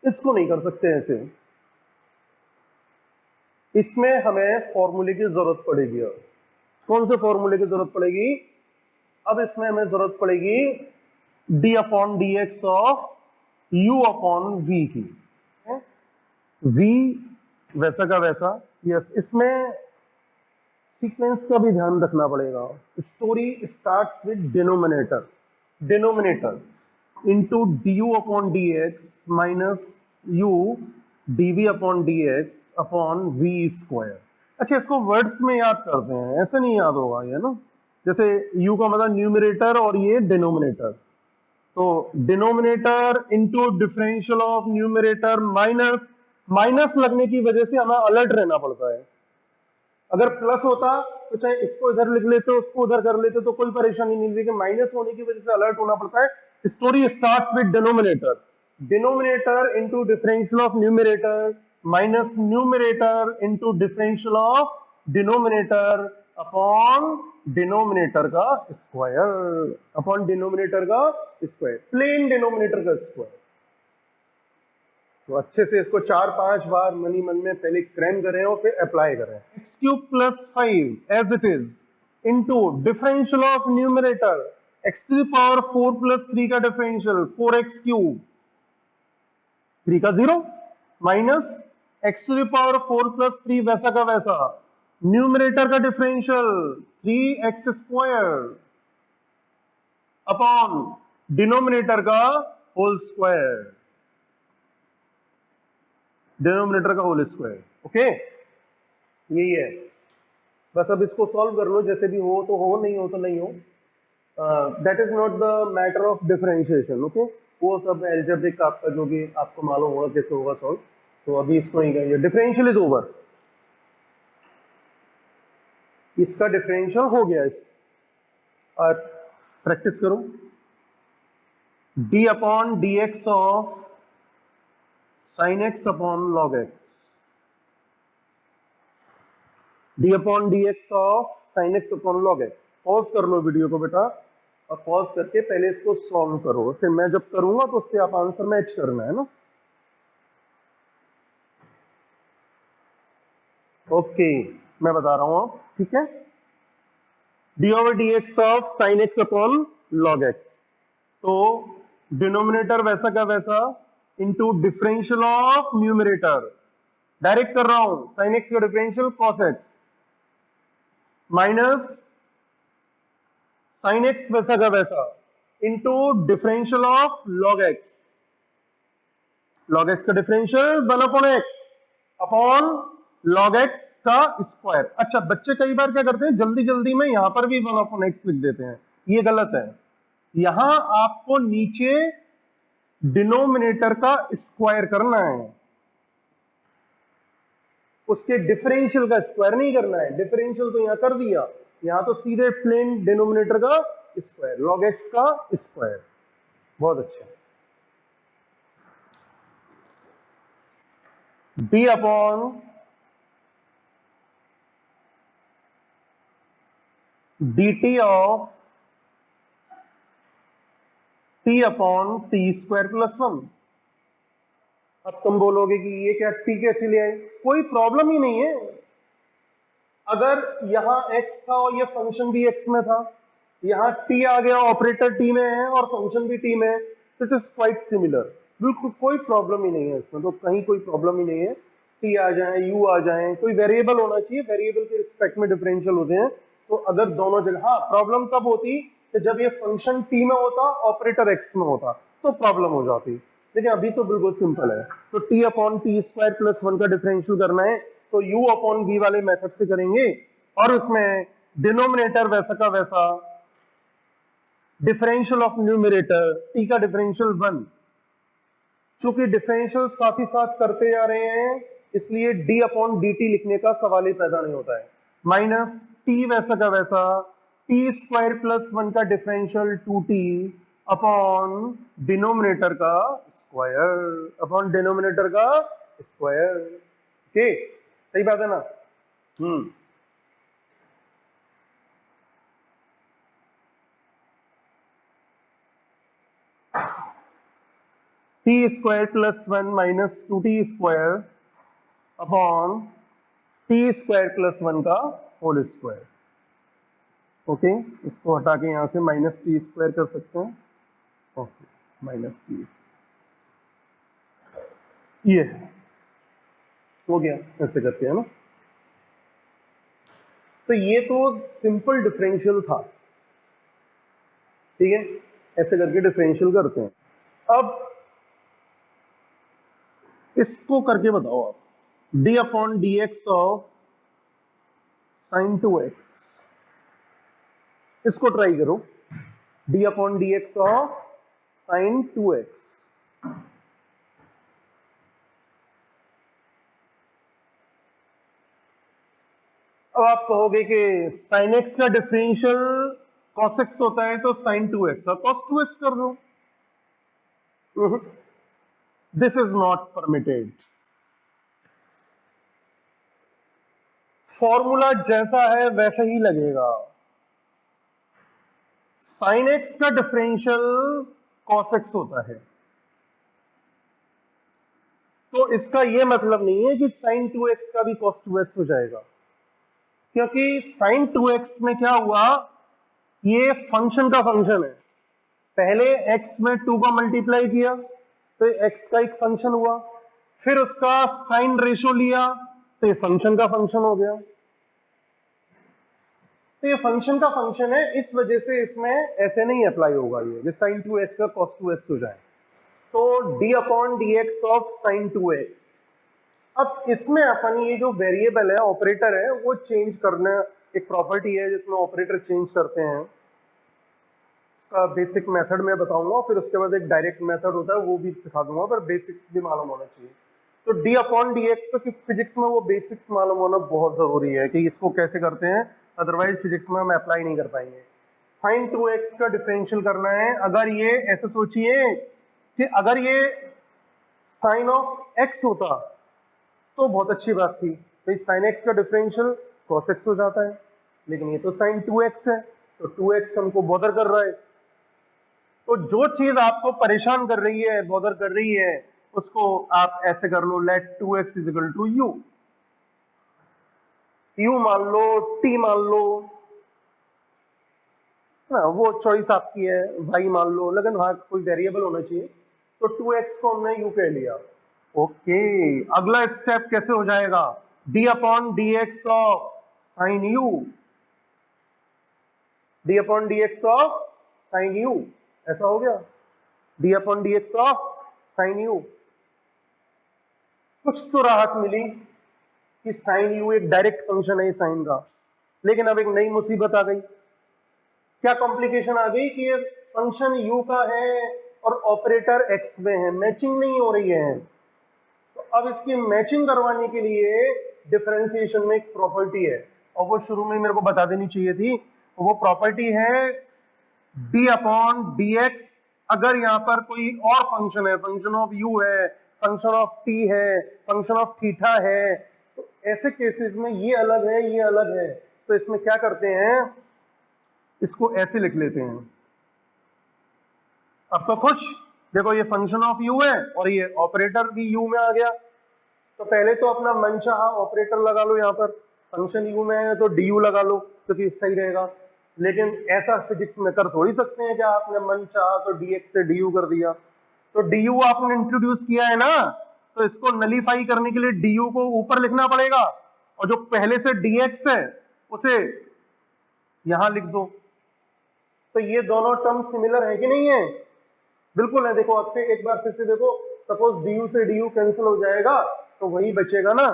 इसको नहीं कर सकते ऐसे, इसमें हमें फॉर्मूले की जरूरत पड़ेगी। अब कौन से फॉर्मूले की जरूरत पड़ेगी? अब इसमें हमें जरूरत पड़ेगी d upon d x of u upon v की। v वैसा का वैसा, यस, इसमें सीक्वेंस का भी ध्यान रखना पड़ेगा। Story starts with denominator, denominator into d u upon d x minus u d v upon d x upon v square. अच्छा, इसको वर्ड्स में याद करते हैं, ऐसे नहीं याद होगा ये ना। जैसे u का मतलब न्यूमरेटर और ये डिनोमिनेटर, तो denominator into differential of numerator minus, minus लगने की वजह से हमें अलर्ट रहना पड़ता है। अगर प्लस होता तो चाहे इसको इधर लिख लेते उसको उधर कर लेते तो कोई परेशानी नहीं, लेकिन माइनस होने की वजह से अलर्ट होना पड़ता है। Story starts with denominator, denominator into differential of numerator minus numerator into differential of denominator upon denominator का स्क्वायर, अपॉन डिनोमिनेटर का स्क्वायर, प्लेन डिनोमिनेटर का स्क्वायर। तो अच्छे से इसको 4-5 बार मनी मन में पहले क्रैम करें और फिर अप्लाई करें। X cube plus 5 as it is into differential of numerator x to the power 4 plus 3 का डिफरेंशियल 4x क्यूब, 3 का 0 minus x to the power 4 plus 3 वैसा का वैसा, न्यूमरेटर का differential 3x square upon denominator का होल स्क्वायर, डिनोमिनेटर का होल स्क्वायर। ओके, यही है बस। अब इसको सॉल्व कर लो, जैसे भी हो तो हो, नहीं हो तो नहीं हो। That is not the matter of differentiation. Okay, वो सब एल्जेब्रिक आपका जो भी आपको मालूम होगा कैसे होगा सॉल्व। तो अभी इसको नहीं करेंगे, डिफरेंशियल इज ओवर, इसका डिफरेंशियल हो गया। इस और प्रैक्टिस करो, d upon d x of sine x upon log x, d upon d x of sine x upon log x. Pause कर लो वीडियो को बेटा और पॉज करके पहले इसको सॉल्व करो, फिर मैं जब करूंगा तो उससे आप आंसर मैच करना है ना। ओके, मैं बता रहा हूं आप, ठीक है। D over d x of sine x upon log x, तो डिनोमिनेटर वैसा का वैसा into differential of numerator, direct कर रहा हूं, साइन एक्स का differential cos x minus sine x वैसा का वैसा into differential of log x. Log x का differential 1/x upon log x का स्क्वायर। अच्छा, बच्चे कई बार क्या करते हैं, जल्दी जल्दी में यहां पर भी 1/x लिख देते हैं, ये गलत है। यहां आपको नीचे डिनोमिनेटर का स्क्वायर करना है, उसके डिफरेंशियल का स्क्वायर नहीं करना है। डिफरेंशियल तो यहां कर दिया, यहां तो सीधे प्लेन डिनोमिनेटर का स्क्वायर, लॉग एक्स का स्क्वायर। बहुत अच्छा। D upon dt of t upon T square plus 1। अब तुम बोलोगे कि ये क्या t कैसे ले आए, कोई प्रॉब्लम ही नहीं है। अगर यहां x था और ये फंक्शन भी x में था, यहां t आ गया, ऑपरेटर t में है और फंक्शन भी t में है, तो इट इज क्वाइट सिमिलर। बिल्कुल कोई प्रॉब्लम ही नहीं है इसमें, तो कहीं कोई प्रॉब्लम ही नहीं है। t आ जाए, u आ जाए, कोई वेरिएबल होना चाहिए, वेरिएबल के रिस्पेक्ट में डिफरेंशियल होते हैं। तो अगर दोनों जगह, हाँ प्रॉब्लम तब होती कि जब ये फंक्शन t में होता, ऑपरेटर x में होता, तो प्रॉब्लम हो जाती। लेकिन अभी तो बिल्कुल सिंपल है। तो t upon T square plus 1 का डिफरेंशियल करना है तो u अपॉन v वाले मेथड से करेंगे, और उसमें डिनोमिनेटर वैसा का वैसा, डिफरेंशियल ऑफ न्यूमरेटर t का डिफरेंशियल 1। चूंकि डिफरेंशियल साथ ही साथ करते जा रहे हैं, इसलिए d अपॉन dt लिखने का सवाल ही पैदा नहीं होता है। माइनस t वैसा का वैसा, टी स्क्वायर प्लस 1 का डिफरेंशियल 2t अपॉन डिनोमिनेटर का स्क्वायर, अपॉन डिनोमिनेटर का स्क्वायर। ओके, सही बात है ना? T square plus 1 minus 2t square upon T square plus 1 का होल स्क्वायर। ओके, इसको हटा के यहां से माइनस टी स्क्वायर कर सकते हैं। ओके, माइनस टी, ये हो गया, ऐसे करके, है ना? तो ये तो सिंपल डिफरेंशियल था, ठीक है? ऐसे करके डिफरेंशियल करते हैं। अब इसको करके बताओ आप, D upon d x of sign 2x, इसको ट्राई करो। D upon d x of sign 2x। अब आप कहोगे कि साइन एक्स का डिफरेंशियल cos x होता है, तो साइन 2x और cos 2x कर दो। This is not permitted. Formula जैसा है वैसा ही लगेगा। साइन एक्स का डिफरेंशियल cos x होता है, तो इसका यह मतलब नहीं है कि साइन 2x का भी cos 2x हो जाएगा, क्योंकि साइन 2x में क्या हुआ, ये फंक्शन का फंक्शन है। पहले x में 2 का मल्टीप्लाई किया तो x का एक फंक्शन हुआ, फिर उसका साइन रेशो लिया तो ये फंक्शन का फंक्शन हो गया। तो ये फंक्शन का फंक्शन है, इस वजह से इसमें ऐसे नहीं अप्लाई होगा ये साइन 2x का cos 2x हो जाए। तो d upon d x of sign 2x। अब इसमें अपन ये जो वेरिएबल है, ऑपरेटर है, वो चेंज करना एक प्रॉपर्टी है जिसमें ऑपरेटर चेंज करते हैं। उसका बेसिक मेथड में बताऊंगा, फिर उसके बाद एक डायरेक्ट मेथड होता है वो भी सिखा दूंगा, पर बेसिक्स भी मालूम होना चाहिए। तो d अपॉन डी एक्स, तो फिजिक्स में वो बेसिक्स मालूम होना बहुत जरूरी है कि इसको कैसे करते हैं, अदरवाइज फिजिक्स में हम अप्लाई नहीं कर पाएंगे। साइन 2x का डिफरेंशियल करना है। अगर ये ऐसे सोचिए कि अगर ये साइन ऑफ x होता तो बहुत अच्छी बात थी, तो साइन x का डिफरेंशियल cos x हो जाता है, लेकिन ये तो साइन 2x है, तो 2x हमको बॉदर कर रहा है। तो जो चीज आपको परेशान कर रही है, बॉदर कर रही है, उसको आप ऐसे कर लो, let 2x is equal to u। u मान लो, t मान लो, ना वो चॉइस आपकी है, y मान लो, लेकिन वहां कोई वेरिएबल होना चाहिए। तो 2x को हमने u कह लिया। ओके, अगला स्टेप कैसे हो जाएगा, d upon d x of sign u। D upon d x of sign you, ऐसा हो गया, d upon d x of sign you. कुछ तो राहत मिली कि साइन यू एक डायरेक्ट फंक्शन है साइन का, लेकिन अब एक नई मुसीबत आ गई। क्या कॉम्प्लिकेशन आ गई कि ये फंक्शन यू का है और ऑपरेटर एक्स में है, मैचिंग नहीं हो रही है। तो अब इसकी मैचिंग करवाने के लिए डिफरेंशिएशन में एक प्रॉपर्टी है, और वो शुरू में मेरे को बता देनी चाहिए थी। वो प्रॉपर्टी है डी अपॉन डी एक्स। अगर यहाँ पर कोई और फंक्शन है, फंक्शन ऑफ यू है, फंक्शन ऑफ टी है, फंक्शन ऑफ थीटा है, तो ऐसे केसेस में ये अलग है, ये अलग है, तो इसमें क्या करते हैं, इसको ऐसे लिख लेते हैं। अब तो खुश, देखो ये फंक्शन ऑफ यू है और ये ऑपरेटर भी यू में आ गया। तो पहले तो अपना मनचाहा ऑपरेटर लगा लो, यहाँ पर फंक्शन यू में है तो डी यू लगा लो, क्योंकि सही रहेगा। लेकिन ऐसा फिजिक्स में कर थोड़ी सकते हैं कि आपने मन चाहा तो dx से du कर दिया। तो du आपने इंट्रोड्यूस किया है ना, तो इसको नलीफाई करने के लिए du को ऊपर लिखना पड़ेगा, और जो पहले से dx है उसे यहां लिख दो। तो ये दोनों टर्म सिमिलर है कि नहीं है? बिल्कुल है। देखो अब से एक बार फिर से देखो, सपोज du से du कैंसिल हो जाएगा तो वही बचेगा ना,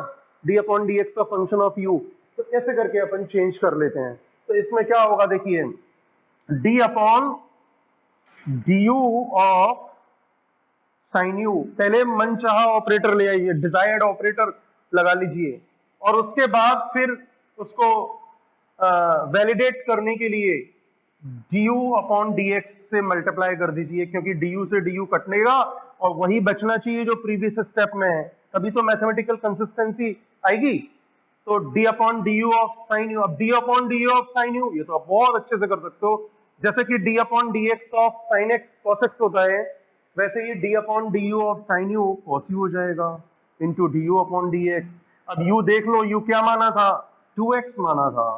d अपॉन डी एक्स का फंक्शन ऑफ u। तो ऐसे करके अपन चेंज कर लेते हैं। तो इसमें क्या होगा, देखिए d upon d u of sine you, पहले मनचाहा ऑपरेटर ले आइए, डिजायर्ड ऑपरेटर लगा लीजिए, और उसके बाद फिर उसको वैलिडेट करने के लिए du अपॉन dx से मल्टीप्लाई कर दीजिए, क्योंकि du से du कटनेगा और वही बचना चाहिए जो प्रीवियस स्टेप में है, तभी तो मैथमेटिकल कंसिस्टेंसी आएगी। तो d upon d u of sine you, अब d upon d u of sine you ये तो आप बहुत अच्छे से कर सकते हो, जैसे कि d upon d x of sine x cos x होता है, वैसे ये d upon d u of sine you cos u हो जाएगा, into d u upon d x. अब u देख लो, u क्या माना था, 2x माना था,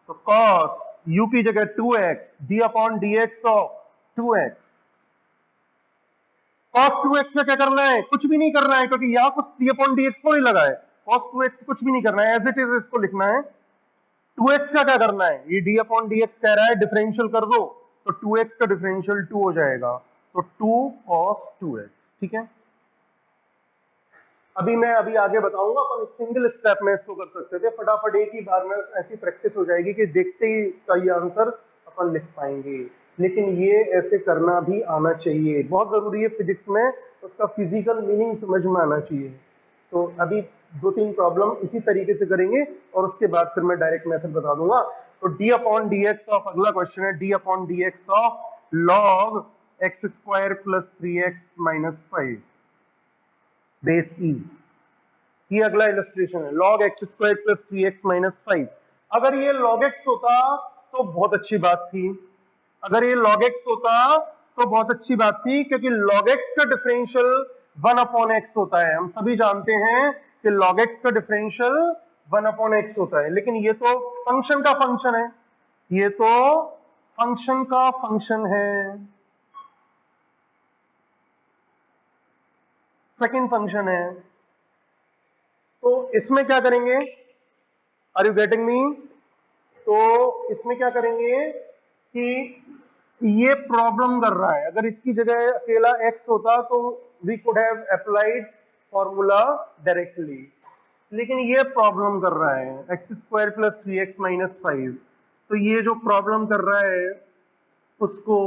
तो कॉस u की जगह 2x, d upon d x of 2x। cos 2x में क्या करना है, कुछ भी नहीं करना है, क्योंकि यहाँ कुछ d अपॉन डी एक्स को नहीं लगा है। cos 2x कुछ भी नहीं करना है, एज इट इज इसको लिखना है। 2x का क्या करना है, ये d अपॉन डी एक्स कह रहा है डिफरेंशियल कर दो, तो 2x का डिफरेंशियल 2 हो जाएगा, तो 2 cos 2x। ठीक है, अभी आगे बताऊंगा, अपन सिंगल स्टेप में इसको कर सकते थे, फटाफट एक ही बार में ऐसी प्रैक्टिस हो जाएगी कि देखते ही इसका ये आंसर अपन लिख पाएंगे। लेकिन ये ऐसे करना भी आना चाहिए, बहुत जरूरी है फिजिक्स में, उसका फिजिकल मीनिंग समझ में आना चाहिए। तो अभी 2-3 प्रॉब्लम इसी तरीके से करेंगे और उसके बाद फिर मैं डायरेक्ट मेथड बता दूंगा। तो d upon d x of, अगला क्वेश्चन है d upon d x of log x square plus 3x minus 5 base e. ये अगला इलस्ट्रेशन है, log x square plus 3x minus 5। अगर ये log x होता तो बहुत अच्छी बात थी, अगर ये log x होता तो बहुत अच्छी बात थी, क्योंकि log x का डिफरेंशियल 1 अपॉन x होता है। हम सभी जानते हैं कि log x का डिफरेंशियल 1 अपॉन x होता है, लेकिन ये तो फंक्शन का फंक्शन है, ये तो फंक्शन का फंक्शन है, सेकंड फंक्शन है। तो इसमें क्या करेंगे, आर यू गेटिंग मी? तो इसमें क्या करेंगे कि ये प्रॉब्लम कर रहा है, अगर इसकी जगह अकेला x होता तो we could have applied formula directly, लेकिन ये प्रॉब्लम कर रहा है x square plus 3x minus 5। तो ये जो प्रॉब्लम कर रहा है उसको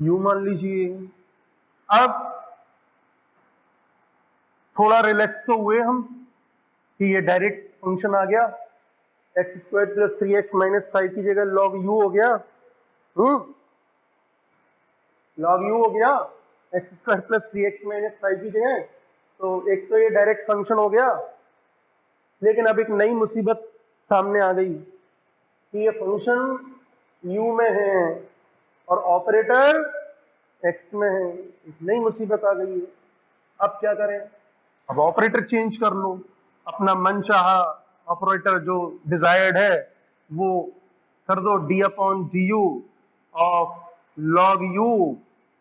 यू मान लीजिए। अब थोड़ा रिलैक्स तो हुए हम कि ये डायरेक्ट फंक्शन आ गया, x square plus 3x minus 5 की जगह लॉग यू हो गया, लॉग यू हो गया x square plus 3x minus 5 की जगह। तो एक तो ये डायरेक्ट फंक्शन हो गया, लेकिन अब एक नई मुसीबत सामने आ गई कि ये फंक्शन u में है और ऑपरेटर x में है, एक नई मुसीबत आ गई है। अब क्या करें, अब ऑपरेटर चेंज कर लो, अपना मन चाहा ऑपरेटर जो डिजायर्ड है वो कर दो, d upon d u of log you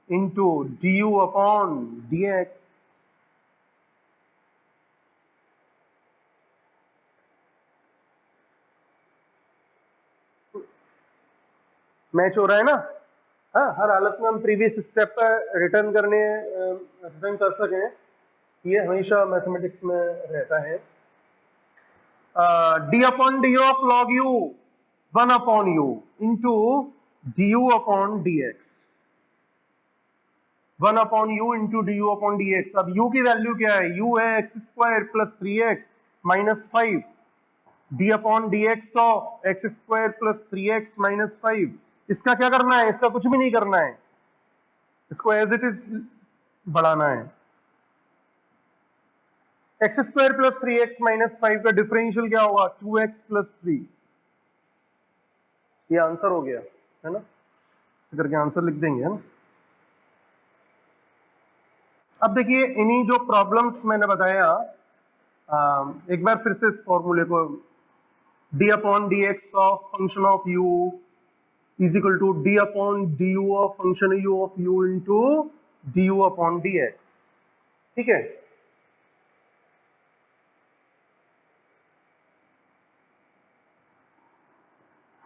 into d u upon d x. Match हो रहा है ना? हाँ, हर हालत में हम प्रीवियस स्टेप पर रिटर्न कर सकें, ये हमेशा मैथमेटिक्स में रहता है। D upon D of log you 1 upon you into d u upon d x, 1 upon you into d u upon d x. अब u की वैल्यू क्या है? u है x square plus 3x minus 5, D upon d x of x square plus 3x minus 5। इसका क्या करना है? इसका कुछ भी नहीं करना है, इसको एज इट इज बढ़ाना है। X square plus 3x minus 5 का डिफरेंशियल क्या होगा? 2x plus 3। ये आंसर हो गया है ना, इस करके आंसर लिख देंगे, है ना। अब देखिए इन्हीं जो प्रॉब्लम्स मैंने बताया, एक बार फिर से इस फॉर्मूले को, d upon d x of function of u is equal to d upon d u of function u of u into d u upon d x. ठीक है,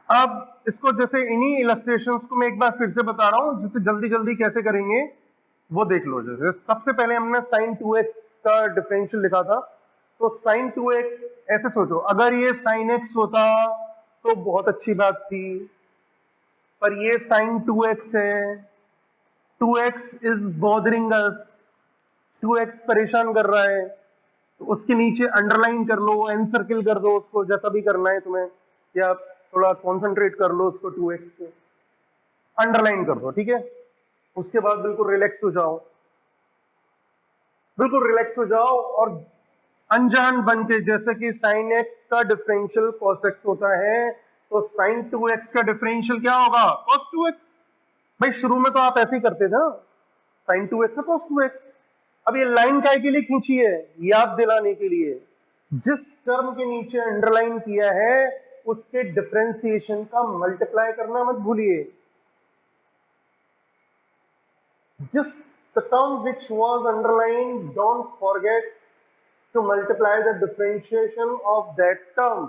अब इसको जैसे इन्हीं इलस्ट्रेशंस को मैं एक बार फिर से बता रहा हूं, जिसे जल्दी जल्दी कैसे करेंगे वो देख लो। जैसे सबसे पहले हमने sin 2x का डिफरेंशियल लिखा था, तो sin 2x ऐसे सोचो, अगर ये sin x होता तो बहुत अच्छी बात थी, पर ये sin 2x है, 2x is bothering us, 2x परेशान कर रहा है, तो उसके नीचे अंडरलाइन कर लो, एन सर्किल कर दो उसको, जैसा भी करना है तुम्हें, या थोड़ा कॉन्सेंट्रेट कर लो उसको, 2x को अंडरलाइन कर दो। ठीक है, उसके बाद बिल्कुल रिलैक्स हो जाओ, बिल्कुल रिलैक्स हो जाओ, और अनजान बन के, जैसे कि sin x का डिफरेंशियल cos x होता है, तो sin 2x का डिफरेंशियल क्या होगा? cos 2x। भाई शुरू में तो आप ऐसे ही करते थे ना, sin 2x है cos 2x। अब ये लाइन काय के लिए खींची है? याद दिलाने के लिए, जिस टर्म के नीचे अंडरलाइन किया है उसके डिफरेंशिएशन का मल्टीप्लाई करना मत भूलिए। जिस the term which was underlined, don't forget to multiply the differentiation of that term।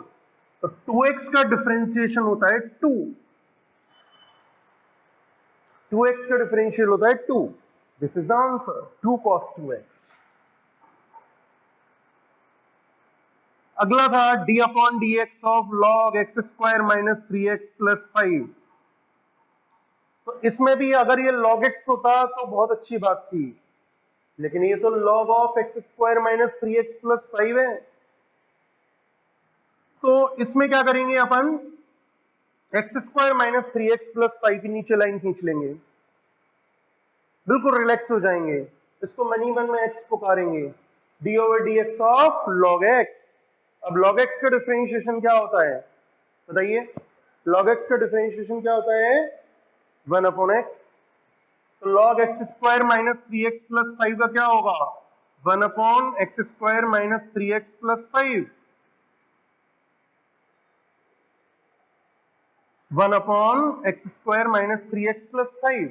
तो 2x का डिफरेंशिएशन होता है 2, 2x का डिफरेंशियल होता है 2। This is the answer, 2 cos 2x। अगला था d upon d x of log x square minus 3x plus 5। तो इसमें भी अगर ये log x होता तो बहुत अच्छी बात थी, लेकिन ये तो log of x square minus 3x plus 5 है। तो इसमें क्या करेंगे अपन? X square minus 3x plus 5 के नीचे लाइन खींच लेंगे, बिल्कुल रिलैक्स हो जाएंगे, इसको मनी वन में x पुकारेंगे, d over d x of log x। अब log x का डिफरेंशिएशन क्या होता है बताइए? log x का डिफरेंशिएशन क्या होता है? 1 अपॉन एक्स। तो log x square minus 3x plus 5 का क्या होगा? 1 upon x square minus 3x plus 5, 1 upon x square minus 3x plus 5।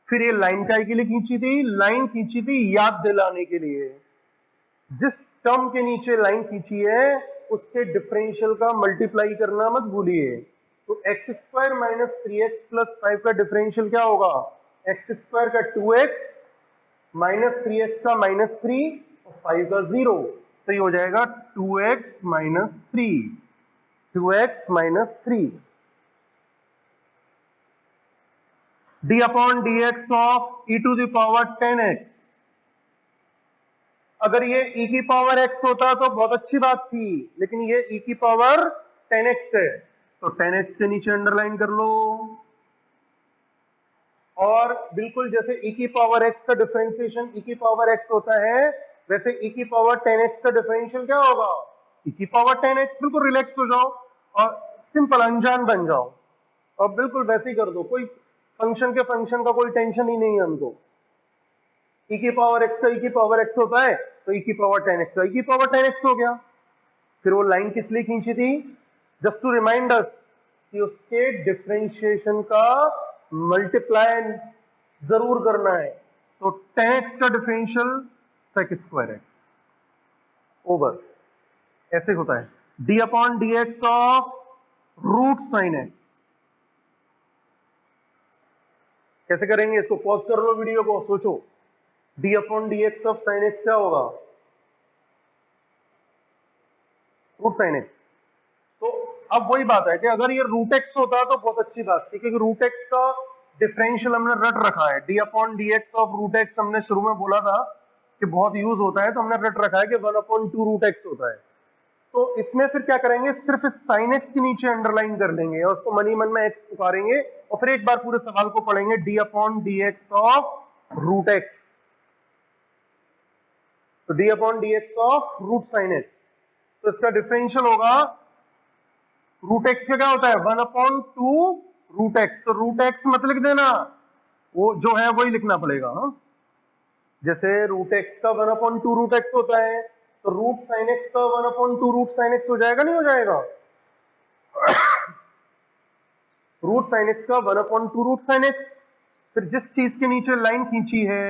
फिर ये लाइन काय के लिए खींची थी? लाइन खींची थी याद दिलाने के लिए, जिस टर्म के नीचे लाइन खींची है उसके डिफरेंशियल का मल्टीप्लाई करना मत भूलिए। तो x square minus 3x plus 5 का डिफरेंशियल क्या होगा? एक्स स्क्वायर का 2x माइनस 3x का माइनस 3 और 5 का 0, तो ये हो जाएगा 2x minus 3, 2x minus 3। D upon d x of e to the power 10x। अगर ये e की पावर x होता तो बहुत अच्छी बात थी, लेकिन ये e की पावर 10x है, तो 10x के नीचे अंडरलाइन कर लो, और बिल्कुल जैसे e की पावर x का डिफरेंशिएशन e की पावर x होता है, वैसे e की पावर 10x का डिफरेंशियल क्या होगा? e की पावर 10x। बिल्कुल रिलैक्स हो जाओ और सिंपल अनजान बन जाओ, और बिल्कुल वैसे ही कर दो, कोई फंक्शन के फंक्शन का कोई टेंशन ही नहीं है हमको। e की पावर x का e की पावर x होता है, तो e की पावर 10x का e की पावर 10x हो गया। फिर वो लाइन किस लिए खींची थी? जस्ट टू रिमाइंड अस कि उसके डिफरेंशिएशन का मल्टीप्लाई जरूर करना है। तो 10x का differential sec square x over, ऐसे होता है d upon d x of root sine x. कैसे करेंगे इसको? पॉज कर लो वीडियो को, सोचो। D upon d x of sine x क्या होगा? Root sine x. तो अब वही बात है कि अगर ये रूट एक्स होता तो बहुत अच्छी बात थी, क्योंकि रूट एक्स का डिफरेंशियल हमने रट रखा है। D upon d x of root x हमने शुरू में बोला था कि बहुत यूज होता है, तो हमने रट रखा है कि 1 अपॉन 2 रूट एक्स होता है। तो इसमें फिर क्या करेंगे, सिर्फ इस साइन एक्स के नीचे अंडरलाइन कर लेंगे और उसको मनी मन में एक्स पुकारेंगे और फिर एक बार पूरे सवाल को पढ़ेंगे। D upon d x of root x, तो d upon d x of root sine x, तो इसका डिफरेंशियल होगा रूट एक्स का क्या होता है 1 अपॉन 2 रूट एक्स। तो रूट एक्स मत लिख देना, वो जो है वही लिखना पड़ेगा। हाँ? जैसे रूट एक्स का 1 अपॉन 2 रूट एक्स होता है, तो रूट साइन एक्स का 1 अपॉन 2 रूट साइन एक्स हो जाएगा, नहीं हो जाएगा? रूट साइन एक्स का 1 अपॉन 2 रूट साइन एक्स, फिर जिस चीज के नीचे लाइन खींची है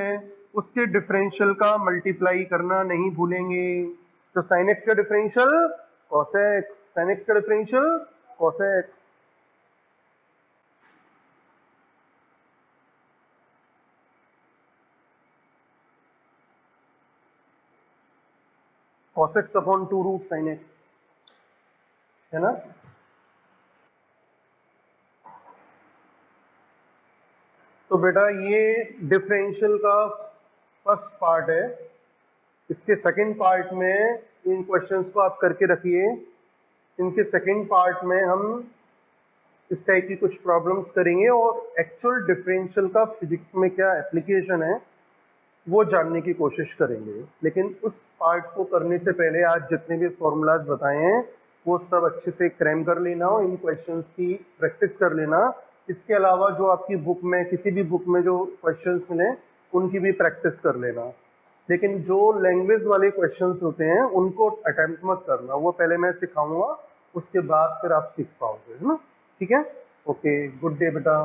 उसके डिफरेंशियल का मल्टीप्लाई करना नहीं भूलेंगे। तो साइन एक्स का differential cos x, sine x का differential cos x. Cos x upon 2 root sine x, है ना? तो बेटा ये डिफरेंशियल का फर्स्ट पार्ट है। इसके सेकंड पार्ट में इन क्वेश्चंस को आप करके रखिए। इनके सेकंड पार्ट में हम इस टाइप की कुछ प्रॉब्लम्स करेंगे और एक्चुअल डिफरेंशियल का फिजिक्स में क्या एप्लीकेशन है वो जानने की कोशिश करेंगे। लेकिन उस पार्ट को करने से पहले आज जितने भी फॉर्मूलाज बताए हैं वो सब अच्छे से क्रैम कर लेना और इन क्वेश्चंस की प्रैक्टिस कर लेना। इसके अलावा जो आपकी बुक में, किसी भी बुक में जो क्वेश्चंस मिले उनकी भी प्रैक्टिस कर लेना। लेकिन जो लैंग्वेज वाले क्वेश्चंस होते हैं उनको अटेम्प्ट मत करना, वो पहले मैं सिखाऊंगा, उसके बाद फिर आप सीख पाओगे, है ना? ठीक है, ओके, गुड डे बेटा।